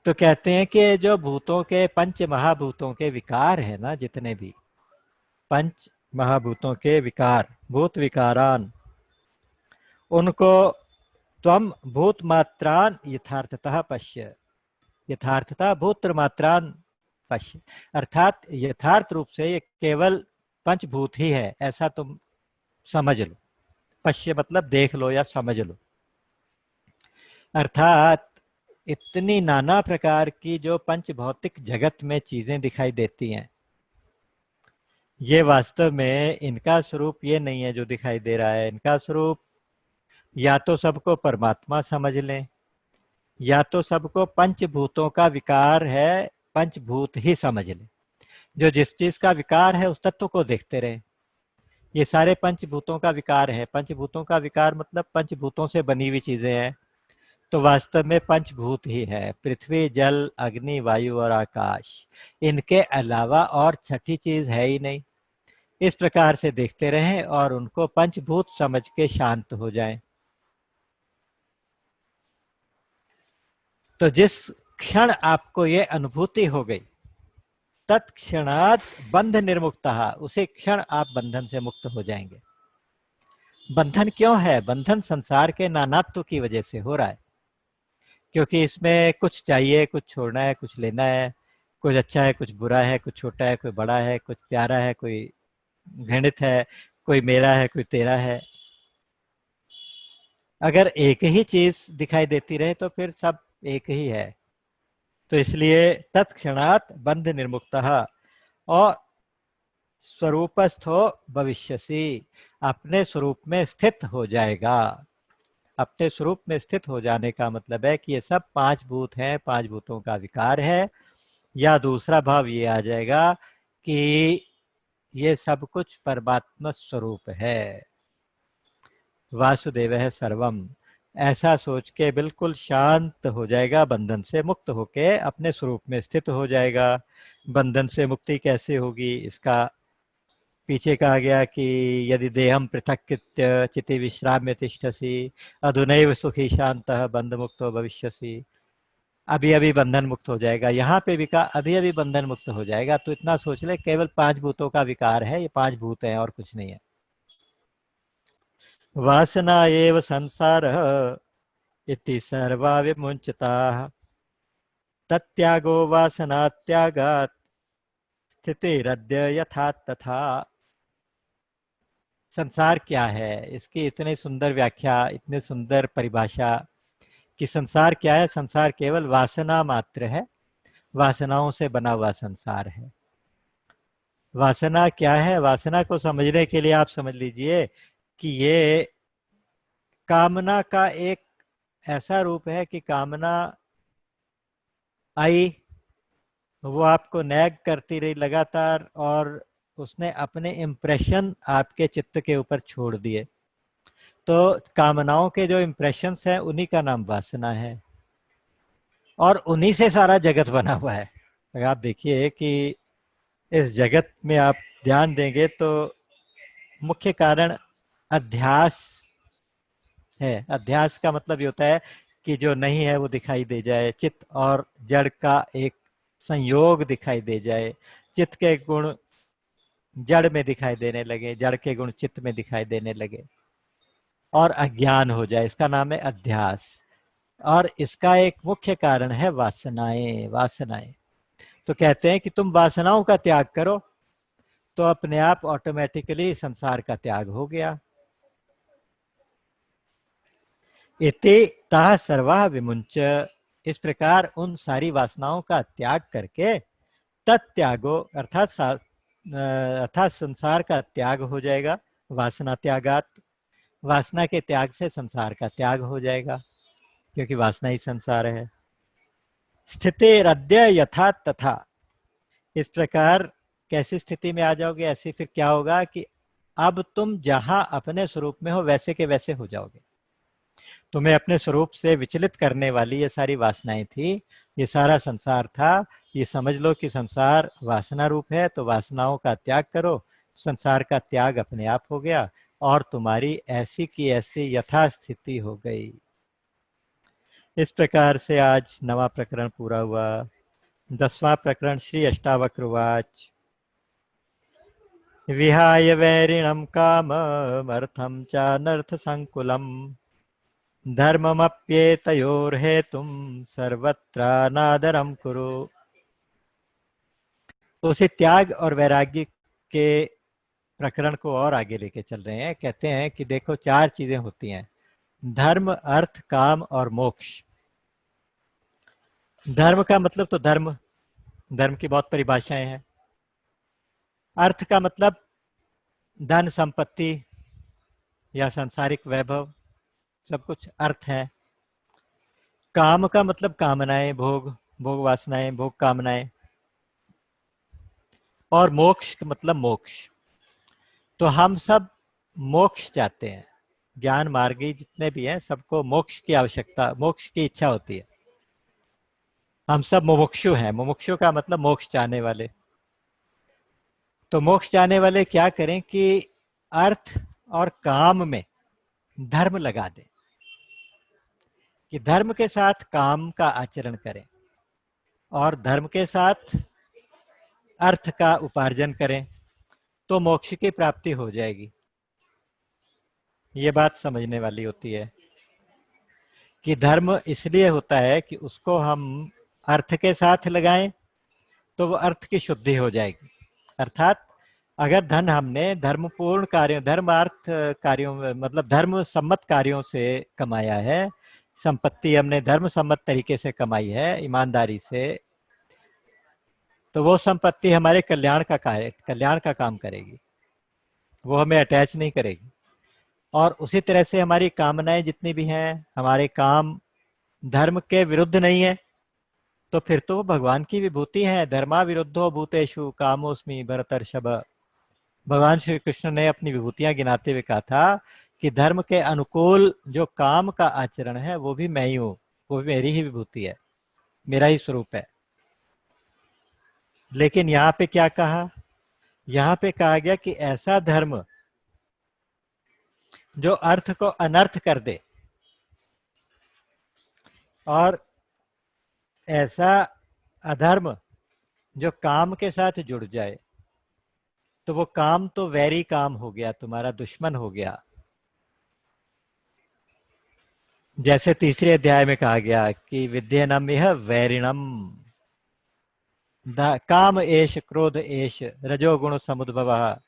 तो कहते हैं कि जो भूतों के पंच महाभूतों के विकार है ना, जितने भी पंच महाभूतों के विकार, भूत विकारान, उनको त्वम भूत मात्रान यथार्थतः पश्य, यथार्थता भूत मात्रान पश्य, अर्थात यथार्थ रूप से ये केवल पंचभूत ही है ऐसा तुम समझ लो। पश्य मतलब देख लो या समझ लो। अर्थात इतनी नाना प्रकार की जो पंच भौतिक जगत में चीजें दिखाई देती हैं, ये वास्तव में इनका स्वरूप ये नहीं है जो दिखाई दे रहा है। इनका स्वरूप या तो सबको परमात्मा समझ लें, या तो सबको पंचभूतों का विकार है, पंचभूत ही समझ लें। जो जिस चीज का विकार है उस तत्व को देखते रहे। ये सारे पंचभूतों का विकार है। पंचभूतों का विकार मतलब पंचभूतों से बनी हुई चीजें हैं, तो वास्तव में पंचभूत ही है, पृथ्वी जल अग्नि वायु और आकाश। इनके अलावा और छठी चीज है ही नहीं। इस प्रकार से देखते रहें और उनको पंचभूत समझ के शांत हो जाएं। तो जिस क्षण आपको ये अनुभूति हो गई, तत्क्षणात् बंध निर्मुक्तः, उसी क्षण आप बंधन से मुक्त हो जाएंगे। बंधन क्यों है? बंधन संसार के नानात्व की वजह से हो रहा है, क्योंकि इसमें कुछ चाहिए, कुछ छोड़ना है, कुछ लेना है, कुछ अच्छा है, कुछ बुरा है, कुछ छोटा है, कोई बड़ा है, कुछ प्यारा है, कोई घृणित है, कोई मेरा है, कोई तेरा है। अगर एक ही चीज दिखाई देती रहे तो फिर सब एक ही है। तो इसलिए तत्क्षणात् बंध निर्मुक्तः और स्वरूपस्थो भविष्यसि, अपने स्वरूप में स्थित हो जाएगा। अपने स्वरूप में स्थित हो जाने का मतलब है कि ये सब पांच भूत हैं, पांच भूतों का विकार है। या दूसरा भाव ये आ जाएगा कि ये सब कुछ परमात्मा स्वरूप है, वासुदेव है सर्वम। ऐसा सोच के बिल्कुल शांत हो जाएगा, बंधन से मुक्त होके अपने स्वरूप में स्थित हो जाएगा। बंधन से मुक्ति कैसे होगी, इसका पीछे कहा गया कि यदि देहम पृथक्कृत्य चिति विश्राम्य तिष्ठसि अधुनैव सुखी शांतः बंध मुक्तो भविष्यसि। अभी अभी बंधन मुक्त हो जाएगा। यहाँ पे भी कहा अभी अभी बंधन मुक्त हो जाएगा। तो इतना सोच ले, केवल पांच भूतों का विकार है, ये पांच भूत हैं और कुछ नहीं है। वासना एव संसारः इति सर्वा विमुञ्चताः तत्यागो वासनात्यागात् स्थितिरद्य यथा तथा। संसार क्या है, इसकी इतनी सुंदर व्याख्या, इतनी सुंदर परिभाषा कि संसार क्या है। संसार केवल वासना मात्र है, वासनाओं से बना हुआ संसार है। वासना क्या है? वासना को समझने के लिए आप समझ लीजिए कि ये कामना का एक ऐसा रूप है कि कामना आई, वो आपको नैग करती रही लगातार और उसने अपने इम्प्रेशन आपके चित्त के ऊपर छोड़ दिए। तो कामनाओं के जो इम्प्रेशंस हैं उन्हीं का नाम वासना है, और उन्हीं से सारा जगत बना हुआ है। अगर आप देखिए कि इस जगत में आप ध्यान देंगे तो मुख्य कारण अध्यास है। अध्यास का मतलब ये होता है कि जो नहीं है वो दिखाई दे जाए, चित्त और जड़ का एक संयोग दिखाई दे जाए, चित्त के गुण जड़ में दिखाई देने लगे, जड़ के गुण चित्त में दिखाई देने लगे और अज्ञान हो जाए, इसका नाम है अध्यास। और इसका एक मुख्य कारण है वासनाएं। वासनाएं तो कहते हैं कि तुम वासनाओं का त्याग करो तो अपने आप ऑटोमेटिकली संसार का त्याग हो गया। इति ता सर्वा विमुंच, इस प्रकार उन सारी वासनाओं का त्याग करके तत्यागो अर्थात संसार का त्याग हो जाएगा। वासना त्यागात, वासना के त्याग से संसार का त्याग हो जाएगा, क्योंकि वासना ही संसार है। स्थितिरद्य यथा तथा, इस प्रकार कैसी स्थिति में आ जाओगे, ऐसे फिर क्या होगा कि अब तुम जहां अपने स्वरूप में हो वैसे के वैसे हो जाओगे। तुम्हें अपने स्वरूप से विचलित करने वाली ये सारी वासनाएं थी, ये सारा संसार था, ये समझ लो कि संसार वासना रूप है। तो वासनाओं का त्याग करो, संसार का त्याग अपने आप हो गया और तुम्हारी ऐसी की ऐसी यथास्थिति हो गई। इस प्रकार से आज 9वां प्रकरण पूरा हुआ। 10वां प्रकरण श्री अष्टावक्र विहाय वैरिणं काममर्थं चानर्थ संकुलम् धर्ममप्येतयोर्हेतुं सर्वत्रानादरं कुरु। तो उसे त्याग और वैराग्य के प्रकरण को और आगे लेके चल रहे हैं। कहते हैं कि देखो 4 चीजें होती हैं, धर्म, अर्थ, काम और मोक्ष। धर्म का मतलब तो धर्म, धर्म की बहुत परिभाषाएं हैं। अर्थ का मतलब धन संपत्ति या सांसारिक वैभव, सब कुछ अर्थ है। काम का मतलब कामनाएं, भोग, भोग वासनाएं, भोग कामनाएं। और मोक्ष का मतलब मोक्ष। तो हम सब मोक्ष चाहते हैं। ज्ञान मार्गी जितने भी हैं सबको मोक्ष की आवश्यकता, मोक्ष की इच्छा होती है। हम सब मुमुक्षु हैं। मुमुक्षु का मतलब मोक्ष चाहने वाले। तो मोक्ष चाहने वाले क्या करें कि अर्थ और काम में धर्म लगा दें, कि धर्म के साथ काम का आचरण करें और धर्म के साथ अर्थ का उपार्जन करें, तो मोक्ष की प्राप्ति हो जाएगी। ये बात समझने वाली होती है कि धर्म इसलिए होता है कि उसको हम अर्थ के साथ लगाएं तो वो अर्थ की शुद्धि हो जाएगी। अर्थात अगर धन हमने धर्मपूर्ण कार्यों, धर्मार्थ कार्यों में, मतलब धर्म सम्मत कार्यों से कमाया है, संपत्ति हमने धर्म सम्मत तरीके से कमाई है, ईमानदारी से, तो वो संपत्ति हमारे कल्याण का कार्य, कल्याण का काम करेगी, वो हमें अटैच नहीं करेगी। और उसी तरह से हमारी कामनाएं जितनी भी हैं, हमारे काम धर्म के विरुद्ध नहीं है, तो फिर तो वो भगवान की विभूति है। धर्मा विरुद्धो भूतेषु कामोस्मि भरतर्षभ। भगवान श्री कृष्ण ने अपनी विभूतियां गिनाते हुए कहा था कि धर्म के अनुकूल जो काम का आचरण है वो भी मैं ही हूं, वो भी मेरी ही विभूति है, मेरा ही स्वरूप है। लेकिन यहाँ पे क्या कहा? यहाँ पे कहा गया कि ऐसा धर्म जो अर्थ को अनर्थ कर दे और ऐसा अधर्म जो काम के साथ जुड़ जाए, तो वो काम तो वैरी काम हो गया, तुम्हारा दुश्मन हो गया। जैसे तीसरे अध्याय में कहा गया कि विद्येनम यह वैरिणम, काम एश क्रोध एश रजोगुण समुद्भव।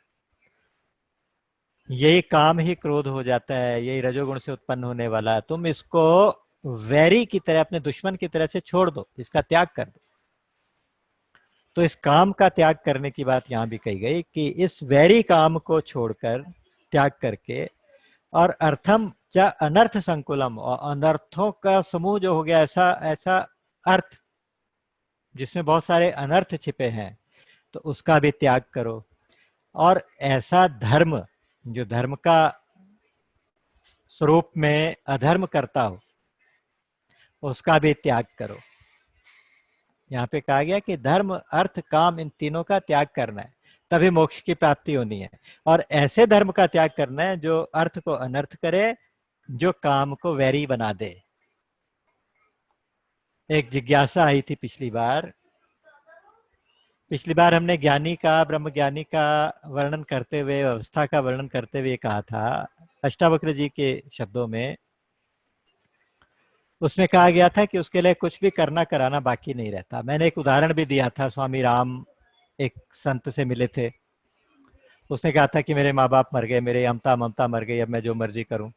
यही काम ही क्रोध हो जाता है, यही रजोगुण से उत्पन्न होने वाला है। तुम इसको वैरी की तरह, अपने दुश्मन की तरह से छोड़ दो, इसका त्याग कर दो। तो इस काम का त्याग करने की बात यहाँ भी कही गई कि इस वैरी काम को छोड़कर, त्याग करके, और अर्थम च अनर्थ संकुलम, और अनर्थों का समूह जो हो गया, ऐसा ऐसा अर्थ जिसमें बहुत सारे अनर्थ छिपे हैं, तो उसका भी त्याग करो। और ऐसा धर्म जो धर्म का स्वरूप में अधर्म करता हो, उसका भी त्याग करो। यहाँ पे कहा गया कि धर्म, अर्थ, काम, इन तीनों का त्याग करना है, तभी मोक्ष की प्राप्ति होनी है। और ऐसे धर्म का त्याग करना है जो अर्थ को अनर्थ करे, जो काम को वैरी बना दे। एक जिज्ञासा आई थी पिछली बार हमने ज्ञानी का, ब्रह्म ज्ञानी का वर्णन करते हुए, अवस्था का वर्णन करते हुए कहा था अष्टावक्र जी के शब्दों में, उसमें कहा गया था कि उसके लिए कुछ भी करना कराना बाकी नहीं रहता। मैंने एक उदाहरण भी दिया था, स्वामी राम एक संत से मिले थे, उसने कहा था कि मेरे माँ बाप मर गए, मेरे अमता ममता मर गई, अब मैं जो मर्जी करूं।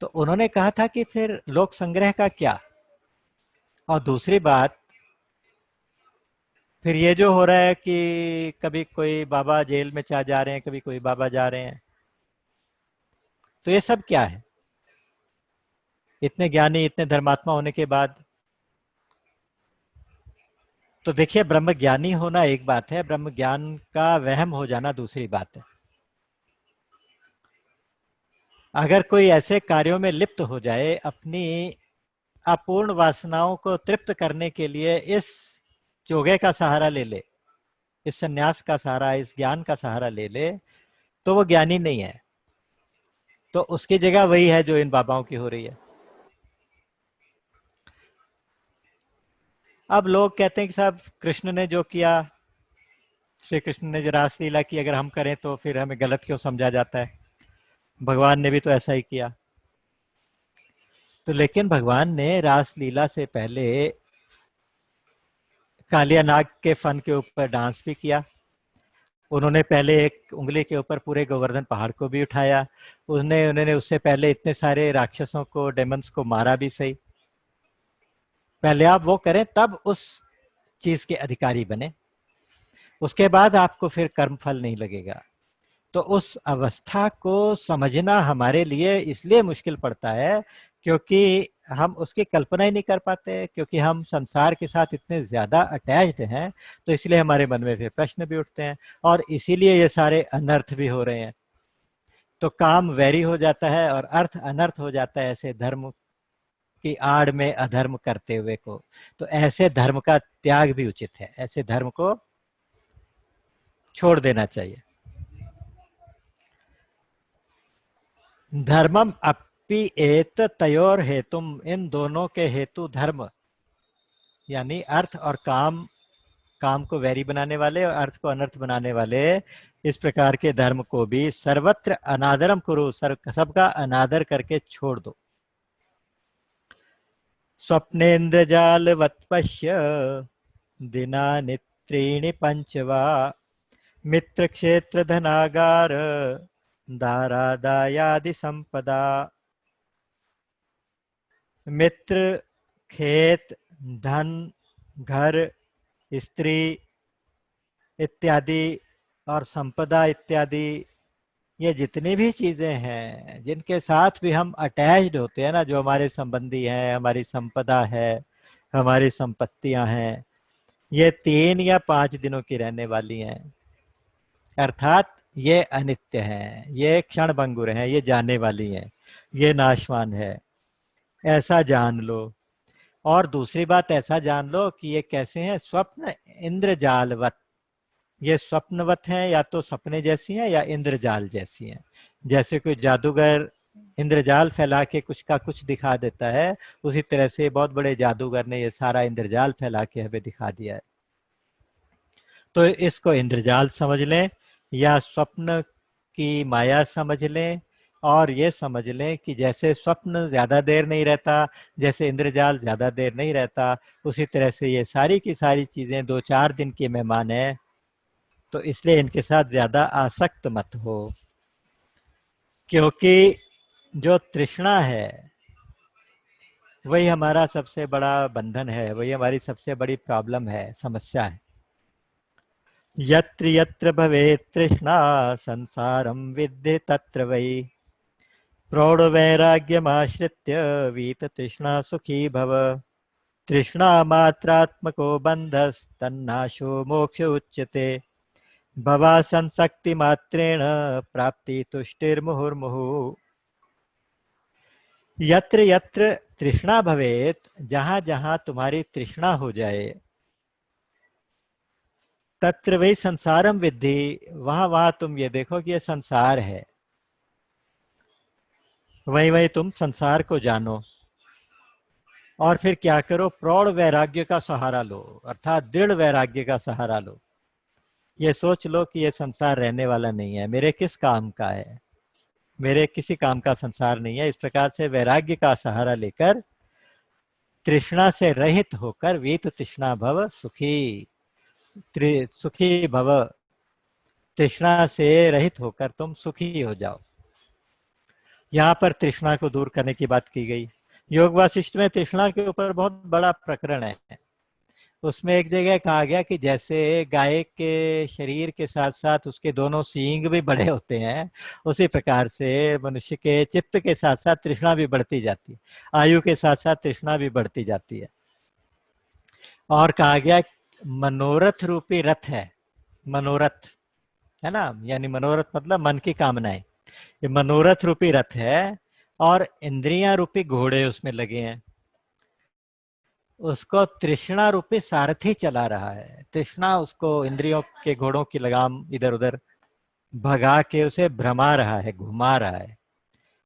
तो उन्होंने कहा था कि फिर लोक संग्रह का क्या। और दूसरी बात, फिर ये जो हो रहा है कि कभी कोई बाबा जेल में जा रहे हैं, कभी कोई बाबा जा रहे हैं, तो ये सब क्या है? इतने ज्ञानी, इतने धर्मात्मा होने के बाद। तो देखिए, ब्रह्म ज्ञानी होना एक बात है, ब्रह्म ज्ञान का वहम हो जाना दूसरी बात है। अगर कोई ऐसे कार्यों में लिप्त हो जाए, अपनी अपूर्ण वासनाओं को तृप्त करने के लिए इस चोगे का सहारा ले ले, इस सन्यास का सहारा, इस ज्ञान का सहारा ले ले, तो वो ज्ञानी नहीं है। तो उसकी जगह वही है जो इन बाबाओं की हो रही है। अब लोग कहते हैं कि साहब कृष्ण ने जो किया, श्री कृष्ण ने जो रासलीला की, अगर हम करें तो फिर हमें गलत क्यों समझा जाता है, भगवान ने भी तो ऐसा ही किया। तो लेकिन भगवान ने रासलीला से पहले कालिया नाग के फन के ऊपर डांस भी किया। उन्होंने पहले एक उंगली के ऊपर पूरे गोवर्धन पहाड़ को भी उठाया। उन्होंने उससे पहले इतने सारे राक्षसों को, डेमंस को मारा भी सही। पहले आप वो करें तब उस चीज के अधिकारी बने, उसके बाद आपको फिर कर्म फल नहीं लगेगा। तो उस अवस्था को समझना हमारे लिए इसलिए मुश्किल पड़ता है क्योंकि हम उसकी कल्पना ही नहीं कर पाते, क्योंकि हम संसार के साथ इतने ज्यादा अटैच्ड हैं। तो इसलिए हमारे मन में फिर प्रश्न भी उठते हैं और इसीलिए ये सारे अनर्थ भी हो रहे हैं। तो काम वैरी हो जाता है और अर्थ अनर्थ हो जाता है, ऐसे धर्म की आड़ में अधर्म करते हुए को। तो ऐसे धर्म का त्याग भी उचित है, ऐसे धर्म को छोड़ देना चाहिए। धर्मम अपि एत तयोर हेतुम, इन दोनों के हेतु धर्म यानी अर्थ और काम, काम को वैरी बनाने वाले और अर्थ को अनर्थ बनाने वाले, इस प्रकार के धर्म को भी सर्वत्र अनादरम करो, सबका अनादर करके छोड़ दो। स्वप्नेन्द्रजालवत् पश्य दिनानि त्रीणि पंच वा, मित्र क्षेत्र धनागार दारादायादि संपदा। मित्र, खेत, धन, घर, स्त्री इत्यादि और संपदा इत्यादि, ये जितनी भी चीजें हैं जिनके साथ भी हम अटैच्ड होते हैं ना, जो हमारे संबंधी हैं, हमारी संपदा है, हमारी संपत्तियां हैं, ये 3 या 5 दिनों की रहने वाली हैं। अर्थात ये अनित्य हैं, ये क्षण भंगुर हैं, ये जाने वाली हैं, ये नाशवान है, ऐसा जान लो। और दूसरी बात ऐसा जान लो कि ये कैसे हैं, स्वप्न इंद्रजालवत, ये स्वप्नवत हैं, या तो सपने जैसी हैं या इंद्रजाल जैसी हैं। जैसे कोई जादूगर इंद्रजाल फैला के कुछ का कुछ दिखा देता है, उसी तरह से बहुत बड़े जादूगर ने ये सारा इंद्रजाल फैला के हमें दिखा दिया है। तो इसको इंद्रजाल समझ लें या स्वप्न की माया समझ लें, और ये समझ लें कि जैसे स्वप्न ज्यादा देर नहीं रहता, जैसे इंद्रजाल ज्यादा देर नहीं रहता, उसी तरह से ये सारी की सारी चीजें 2-4 दिन की मेहमान है। तो इसलिए इनके साथ ज्यादा आसक्त मत हो, क्योंकि जो तृष्णा है वही हमारा सबसे बड़ा बंधन है, वही हमारी सबसे बड़ी प्रॉब्लम है, समस्या है। यत्र यत्र भवेत् तृष्णा संसारम विद्धि तत्र वै, प्रौढ़ वैराग्यमाश्रित्य वीत तृष्णा सुखी भव। तृष्णा मात्रात्मको बंधस्तन्नाशो मोक्ष उच्यते, भवा संसक्ति मात्रेण प्राप्ति तुष्टिर्मुहुर्मुहु। यत्र यत्र तृष्णा भवेत, जहां जहां तुम्हारी तृष्णा हो जाए, तत्र वही संसारम विद्धि, वहां वहां तुम ये देखो कि ये संसार है, वही वही तुम संसार को जानो। और फिर क्या करो, प्रौढ़ वैराग्य का सहारा लो, अर्थात दृढ़ वैराग्य का सहारा लो। ये सोच लो कि ये संसार रहने वाला नहीं है, मेरे किस काम का है, मेरे किसी काम का संसार नहीं है। इस प्रकार से वैराग्य का सहारा लेकर तृष्णा से रहित होकर, वीत तृष्णा भव सुखी, सुखी भव, तृष्णा से रहित होकर तुम सुखी हो जाओ। यहाँ पर तृष्णा को दूर करने की बात की गई। योग वासिष्ठ में तृष्णा के ऊपर बहुत बड़ा प्रकरण है। उसमें एक जगह कहा गया कि जैसे गाय के शरीर के साथ साथ उसके दोनों सींग भी बड़े होते हैं, उसी प्रकार से मनुष्य के चित्त के साथ साथ तृष्णा भी बढ़ती जाती है, आयु के साथ साथ तृष्णा भी बढ़ती जाती है। और कहा गया मनोरथ रूपी रथ है, मनोरथ है ना, यानी मनोरथ मतलब मन की कामनाएं, ये मनोरथ रूपी रथ है, और इंद्रियां रूपी घोड़े उसमें लगे हैं। उसको तृष्णा रूपी सारथी चला रहा है, तृष्णा उसको इंद्रियों के घोड़ों की लगाम इधर उधर भगा के उसे भ्रमा रहा है, घुमा रहा है,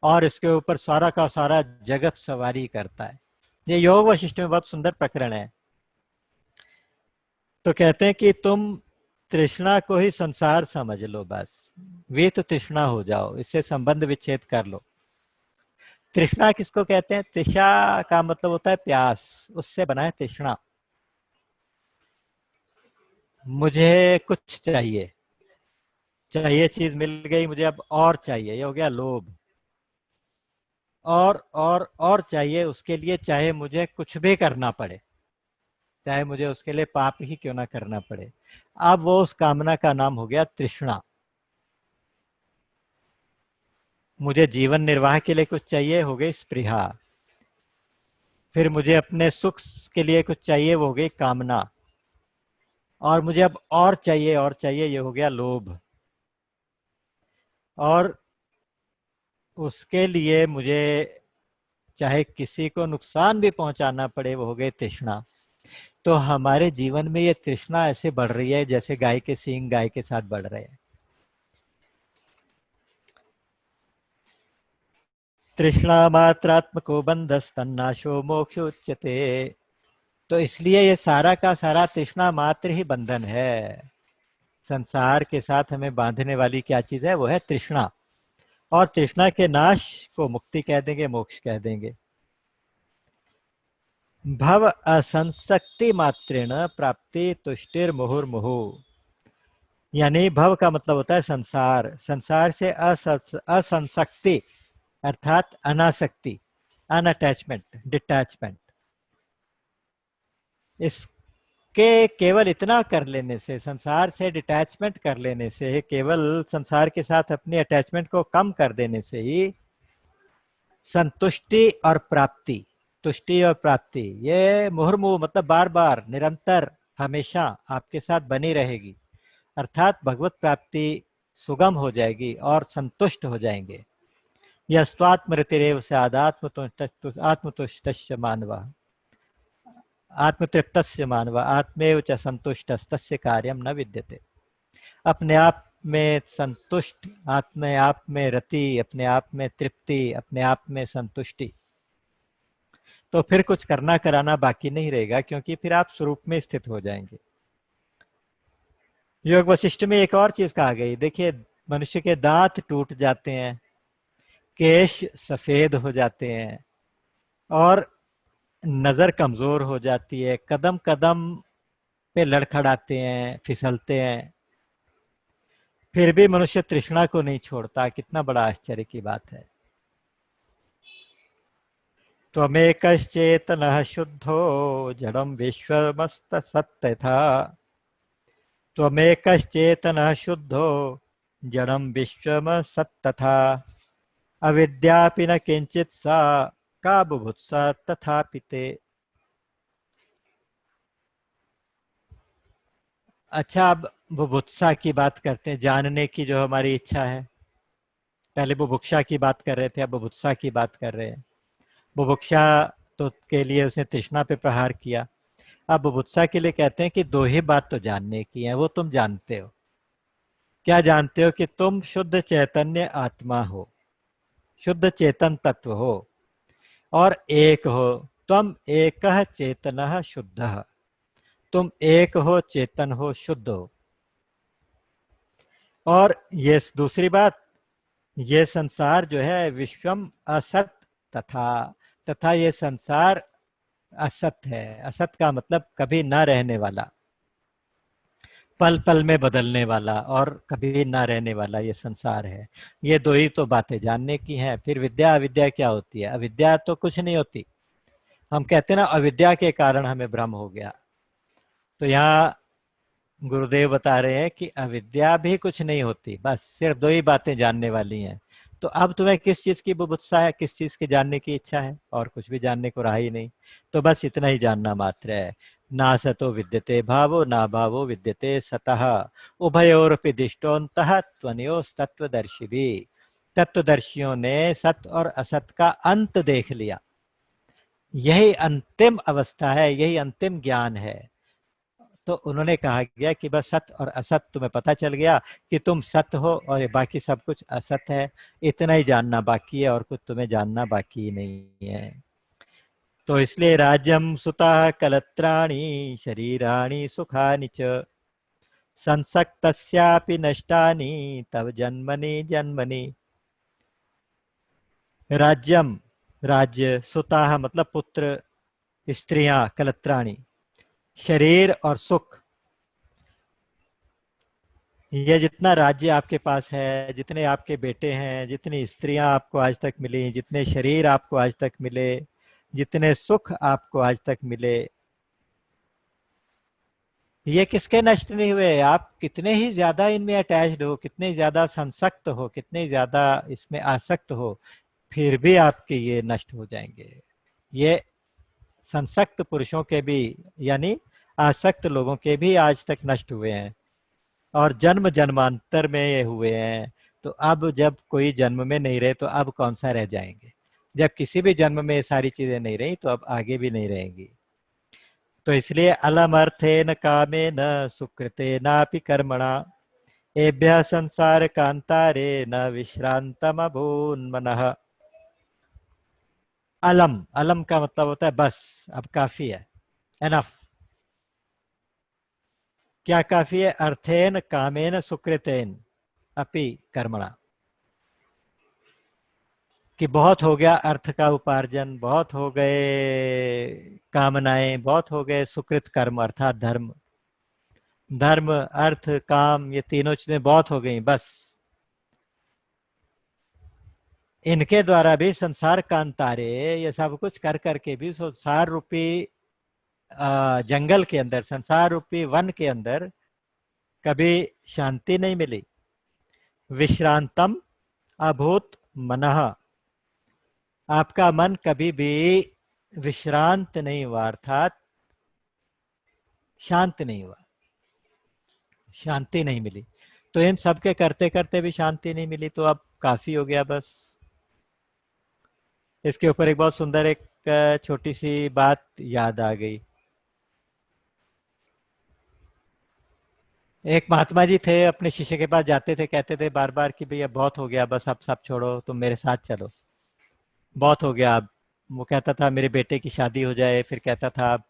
और इसके ऊपर सारा का सारा जगत सवारी करता है। ये योग वशिष्ठ में बहुत सुंदर प्रकरण है। तो कहते हैं कि तुम तृष्णा को ही संसार समझ लो, बस वे तो तृष्णा हो जाओ, इससे संबंध विच्छेद कर लो। तृष्णा किसको कहते हैं? तृषा का मतलब होता है प्यास, उससे बना है तृष्णा। मुझे कुछ चाहिए, चाहिए चीज मिल गई मुझे, अब और चाहिए, ये हो गया लोभ। और चाहिए, उसके लिए चाहे मुझे कुछ भी करना पड़े, चाहे मुझे उसके लिए पाप ही क्यों ना करना पड़े। अब वो उस कामना का नाम हो गया तृष्णा। मुझे जीवन निर्वाह के लिए कुछ चाहिए, हो गई स्पृहा। फिर मुझे अपने सुख के लिए कुछ चाहिए, वो हो गई कामना। और मुझे अब और चाहिए, और चाहिए, ये हो गया लोभ। और उसके लिए मुझे चाहे किसी को नुकसान भी पहुंचाना पड़े, वो हो गई तृष्णा। तो हमारे जीवन में ये तृष्णा ऐसे बढ़ रही है जैसे गाय के सींग गाय के साथ बढ़ रहे हैं। तृष्णा मात्रात्मको बंधस्तन्नाशो मोक्ष उच्यते। तो इसलिए ये सारा का सारा तृष्णा मात्र ही बंधन है। संसार के साथ हमें बांधने वाली क्या चीज है? वो है तृष्णा। और तृष्णा के नाश को मुक्ति कह देंगे, मोक्ष कह देंगे। भव असंसक्ति मात्रेण प्राप्ति तुष्टिर मुहुर्मुहु। यानी भव का मतलब होता है संसार, संसार से असंसक्ति अर्थात अनासक्ति, अनअटैचमेंट, डिटैचमेंट। इसके केवल इतना कर लेने से, संसार से डिटैचमेंट कर लेने से, केवल संसार के साथ अपनी अटैचमेंट को कम कर देने से ही संतुष्टि और प्राप्ति, तुष्टि और प्राप्ति, ये मुहुर्मुहु मतलब बार बार, निरंतर, हमेशा आपके साथ बनी रहेगी। अर्थात भगवत प्राप्ति सुगम हो जाएगी और संतुष्ट हो जाएंगे। यस्त्वात्मरतिरेव स्यादात्मतुष्ट आत्मतुष्टस्य मानवः, आत्मतृप्तस्य मानवः आत्मेव च संतुष्टस्तस्य कार्यम न विद्यते। अपने आप में संतुष्ट, अपने आप में रति, अपने आप में तृप्ति, अपने आप में संतुष्टि, तो फिर कुछ करना कराना बाकी नहीं रहेगा, क्योंकि फिर आप स्वरूप में स्थित हो जाएंगे। योग वशिष्ठ में एक और चीज कहा गई, देखिए, मनुष्य के दांत टूट जाते हैं, केश सफेद हो जाते हैं, और नजर कमजोर हो जाती है, कदम कदम पे लड़खड़ाते हैं, फिसलते हैं, फिर भी मनुष्य तृष्णा को नहीं छोड़ता। कितना बड़ा आश्चर्य की बात है। त्वमेकश्चेतनः शुद्धो जडं विश्वमस्तसत्तथा। त्वमेकश्चेतनः शुद्धो जडं विश्वमसत्तथा। अविद्यापि न किंचित सा का बुभुत्सा तथापि ते। अच्छा, अब बुभुत्सा की बात करते हैं, जानने की जो हमारी इच्छा है। पहले बुभुक्षा की बात कर रहे थे, अब बुभुत्सा की बात कर रहे हैं। बुभुक्षा तो के लिए उसने तृष्णा पे प्रहार किया। अब बुभुत्सा के लिए कहते हैं कि दो ही बात तो जानने की है, वो तुम जानते हो। क्या जानते हो? कि तुम शुद्ध चैतन्य आत्मा हो, शुद्ध चेतन तत्व हो, और एक हो। तुम एकः चेतनः शुद्धः, तुम एक हो, चेतन हो, शुद्ध हो। और ये दूसरी बात, ये संसार जो है विश्वम असत तथा, तथा ये संसार असत है। असत का मतलब कभी ना रहने वाला, पल पल में बदलने वाला, और कभी ना रहने वाला ये संसार है। ये दो ही तो बातें जानने की हैं। फिर विद्या अविद्या क्या होती है? अविद्या तो कुछ नहीं होती। हम कहते हैं ना, अविद्या के कारण हमें भ्रम हो गया। तो यहाँ गुरुदेव बता रहे हैं कि अविद्या भी कुछ नहीं होती, बस सिर्फ दो ही बातें जानने वाली हैं। तो अब तुम्हें किस चीज की बुभुत्सा है, किस चीज की जानने की इच्छा है? और कुछ भी जानने को रहा ही नहीं। तो बस इतना ही जानना मात्र है। ना सतो विद्यते भावो ना भावो विद्यते सतः, उभयोरपि दिष्टोन्तः त्वनयोस्तत्वदर्शी भी। तत्वदर्शियों ने सत्य और असत का अंत देख लिया। यही अंतिम अवस्था है, यही अंतिम ज्ञान है। तो उन्होंने कहा गया कि बस सत्य और असत तुम्हें पता चल गया कि तुम सत्य हो और ये बाकी सब कुछ असत है। इतना ही जानना बाकी है, और कुछ तुम्हें जानना बाकी नहीं है। तो इसलिए राज्यम सुता कलत्राणि शरीराणि सुखानि च संसक्तस्यापि नष्टानि तव जन्मनि जन्मनि। राज्यम, राज्य, सुता मतलब पुत्र, स्त्रियां, कलत्राणी, शरीर और सुख। ये जितना राज्य आपके पास है, जितने आपके बेटे हैं, जितनी स्त्रियां आपको आज तक मिली, जितने शरीर आपको आज तक मिले, जितने सुख आपको आज तक मिले, ये किसके नष्ट नहीं हुए? आप कितने ही ज्यादा इनमें अटैच्ड हो, कितने ज्यादा संसक्त हो, कितने ज्यादा इसमें आसक्त हो, फिर भी आपके ये नष्ट हो जाएंगे। ये संसक्त पुरुषों के भी, यानी आसक्त लोगों के भी आज तक नष्ट हुए हैं, और जन्म जन्मांतर में ये हुए हैं। तो अब जब कोई जन्म में नहीं रहे तो अब कौन सा रह जाएंगे? जब किसी भी जन्म में ये सारी चीजें नहीं रही तो अब आगे भी नहीं रहेंगी। तो इसलिए अलम अर्थे न कामे न सुकृते नापि कर्मणा एभ्य संसार कांतारे न विश्रांतम अभून्मनः। अलम, अलम का मतलब होता है बस, अब काफी है, एनफ। क्या काफी है? अर्थेन कामेन सुकृतेन अपि कर्मणा, कि बहुत हो गया अर्थ का उपार्जन, बहुत हो गए कामनाएं, बहुत हो गए सुकृत कर्म अर्थात धर्म। धर्म, अर्थ, काम, ये तीनों चीजें बहुत हो गई बस। इनके द्वारा भी संसार कांतारे, ये सब कुछ कर करके भी संसार रूपी जंगल के अंदर, संसार रूपी वन के अंदर कभी शांति नहीं मिली। विश्रांतम अभूत मनः, आपका मन कभी भी विश्रांत नहीं हुआ, अर्थात शांत नहीं हुआ, शांति नहीं मिली। तो इन सब के करते करते भी शांति नहीं मिली, तो अब काफी हो गया बस। इसके ऊपर एक बहुत सुंदर एक छोटी सी बात याद आ गई। एक महात्मा जी थे, अपने शिष्य के पास जाते थे, कहते थे बार बार कि भैया बहुत हो गया, बस अब सब छोड़ो, तुम मेरे साथ चलो, बहुत हो गया अब। वो कहता था मेरे बेटे की शादी हो जाए, फिर कहता था अब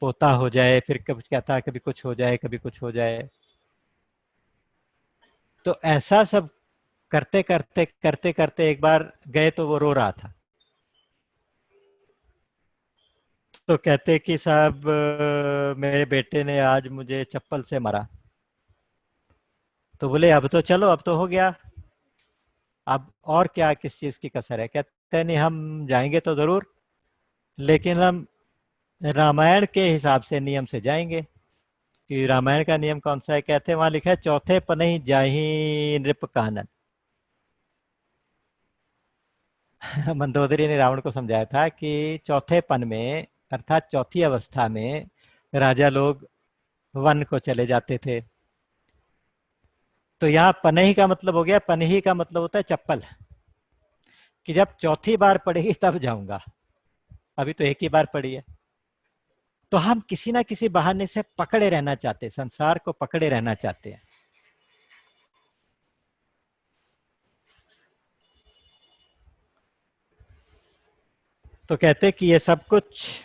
पोता हो जाए, फिर कभी कहता कभी कुछ हो जाए, कभी कुछ हो जाए। तो ऐसा सब करते करते करते करते एक बार गए तो वो रो रहा था। तो कहते कि साहब मेरे बेटे ने आज मुझे चप्पल से मारा। तो बोले अब तो चलो, अब तो हो गया, अब और क्या, किस चीज की कसर है? कहते नहीं, हम जाएंगे तो जरूर, लेकिन हम रामायण के हिसाब से, नियम से जाएंगे। कि रामायण का नियम कौन सा है? कहते हैं वहां लिखा है चौथे पनही जाही नृप कानन। मंदोदरी ने रावण को समझाया था कि चौथे पन में, अर्थात चौथी अवस्था में राजा लोग वन को चले जाते थे। तो यहाँ पनही का मतलब हो गया, पनही का मतलब होता है चप्पल, कि जब चौथी बार पड़ेगी तब जाऊंगा, अभी तो एक ही बार पड़ी है। तो हम किसी ना किसी बहाने से पकड़े रहना चाहते हैं, संसार को पकड़े रहना चाहते हैं। तो कहते कि ये सब कुछ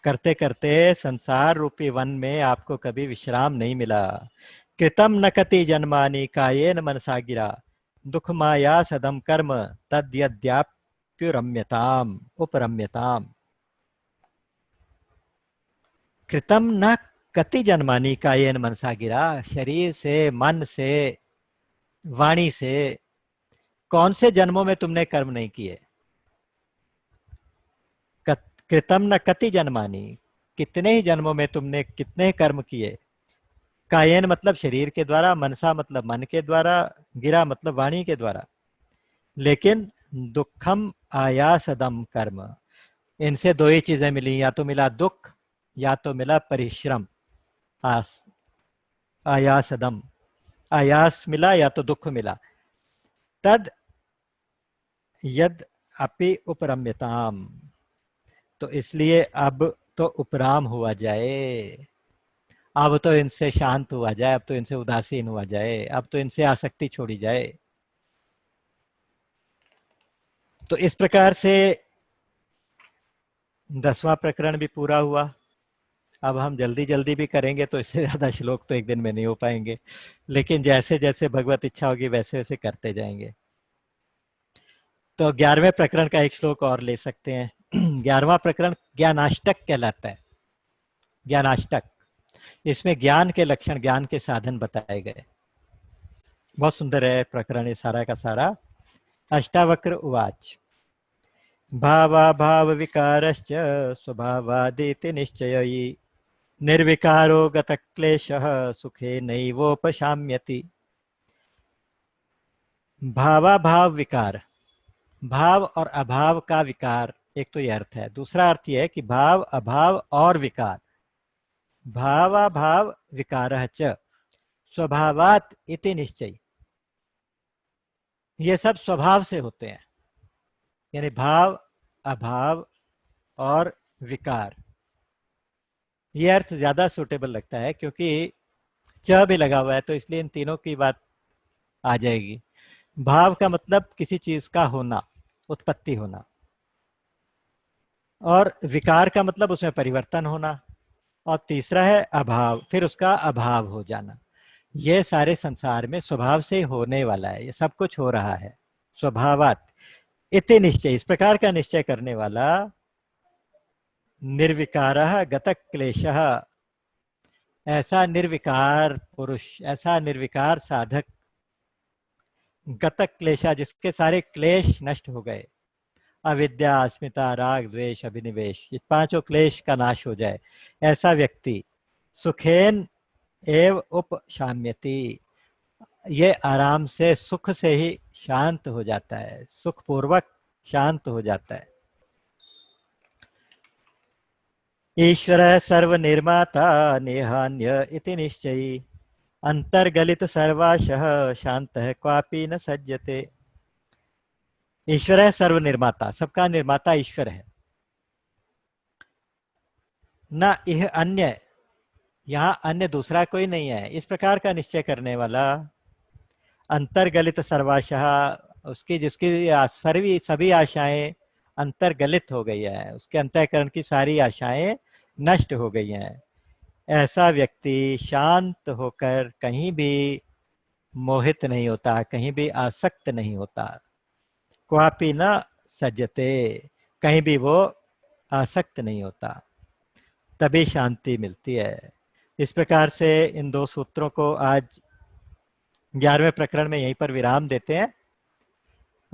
करते करते संसार रूपी वन में आपको कभी विश्राम नहीं मिला। कृतम न कति जन्मानि कायेन मनसा गिरा दुख माया सदम कर्म तद्यद्याप्युरम्यताम उपरम्यताम। कृतम न कति जन्मानि कायेन मनसा गिरा, शरीर से, मन से, वाणी से कौन से जन्मों में तुमने कर्म नहीं किए? कृतम न कति जन्मानि, कितने ही जन्मों में तुमने कितने कर्म किए। कायेन मतलब शरीर के द्वारा, मनसा मतलब मन के द्वारा, गिरा मतलब वाणी के द्वारा। लेकिन दुखम आयासदम कर्म, इनसे दो ही चीजें मिली, या तो मिला दुख या तो मिला परिश्रम। आस, आयासदम, आयास मिला या तो दुख मिला। तद यद अपि उपरम्यताम, तो इसलिए अब तो उपराम हुआ जाए, अब तो इनसे शांत हुआ जाए, अब तो इनसे उदासीन हुआ जाए, अब तो इनसे आसक्ति छोड़ी जाए। तो इस प्रकार से 10वां प्रकरण भी पूरा हुआ। अब हम जल्दी जल्दी भी करेंगे तो इससे ज्यादा श्लोक तो एक दिन में नहीं हो पाएंगे, लेकिन जैसे जैसे भगवत इच्छा होगी वैसे वैसे करते जाएंगे। तो 11वें प्रकरण का एक श्लोक और ले सकते हैं। 11वां प्रकरण ज्ञानाष्टक कहलाता है। ज्ञानाष्टक, इसमें ज्ञान के लक्षण, ज्ञान के साधन बताए गए। बहुत सुंदर है प्रकरण ये सारा का सारा। अष्टावक्र उवाच भावाभाव विकारश्च स्वभावादिति निश्चयी निर्विकारो गतक्लेशः सुखे नैवोपशाम्यति। भावाभाव विकार, भाव और अभाव का विकार, एक तो ये अर्थ है। दूसरा अर्थ ये है कि भाव अभाव और विकार। भावाभाव विकारः च स्वभावात् इति निश्चय, ये सब स्वभाव से होते हैं। यानी भाव अभाव और विकार, ये अर्थ ज्यादा सूटेबल लगता है क्योंकि च भी लगा हुआ है, तो इसलिए इन तीनों की बात आ जाएगी। भाव का मतलब किसी चीज का होना, उत्पत्ति होना, और विकार का मतलब उसमें परिवर्तन होना, और तीसरा है अभाव, फिर उसका अभाव हो जाना। ये सारे संसार में स्वभाव से होने वाला है, ये सब कुछ हो रहा है स्वभावात। इति निश्चय, इस प्रकार का निश्चय करने वाला निर्विकारः गतः क्लेशः, ऐसा निर्विकार पुरुष, ऐसा निर्विकार साधक, गतः क्लेशः, जिसके सारे क्लेश नष्ट हो गए, अविद्या अस्मिता राग द्वेष अभिनिवेश, इस पांचों क्लेश का नाश हो जाए, ऐसा व्यक्ति सुखेन एव उपशाम्यति, ये आराम से सुख से ही शांत हो जाता है, सुखपूर्वक शांत हो जाता है। ईश्वर सर्वनिर्माता नेहान्य इति निश्चयी अंतर्गलित सर्वाशः शांतः क्वापि न सज्जते। ईश्वर है सर्वनिर्माता, सबका निर्माता ईश्वर है। न यह अन्य, यहाँ अन्य दूसरा कोई नहीं है, इस प्रकार का निश्चय करने वाला। अंतर्गलित सर्वाशः, उसकी जिसकी सर्वी सभी आशाएं अंतर्गलित हो गई है, उसके अंतःकरण की सारी आशाएं नष्ट हो गई हैं, ऐसा व्यक्ति शांत होकर कहीं भी मोहित नहीं होता, कहीं भी आसक्त नहीं होता। क्वापि न सज्जते, कहीं भी वो आसक्त नहीं होता, तभी शांति मिलती है। इस प्रकार से इन दो सूत्रों को आज 11वें प्रकरण में यहीं पर विराम देते हैं,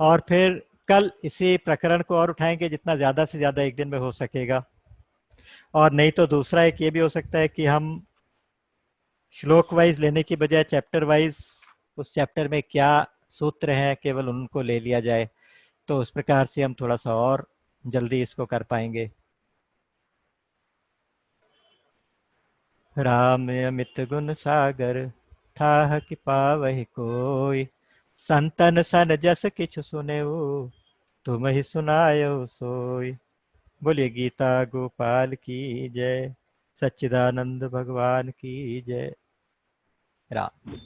और फिर कल इसी प्रकरण को और उठाएंगे जितना ज्यादा से ज्यादा एक दिन में हो सकेगा। और नहीं तो दूसरा एक ये भी हो सकता है कि हम श्लोक वाइज लेने की बजाय चैप्टर वाइज, उस चैप्टर में क्या सूत्र हैं केवल उनको ले लिया जाए, तो उस प्रकार से हम थोड़ा सा और जल्दी इसको कर पाएंगे। राम अमित गुण सागर थाह कि पावहि कोई, संतन सन जस किछु सुनेऊ तुम ही सुनायो सोई। बोलिए गीता गोपाल की जय, सच्चिदानंद भगवान की जय। राम।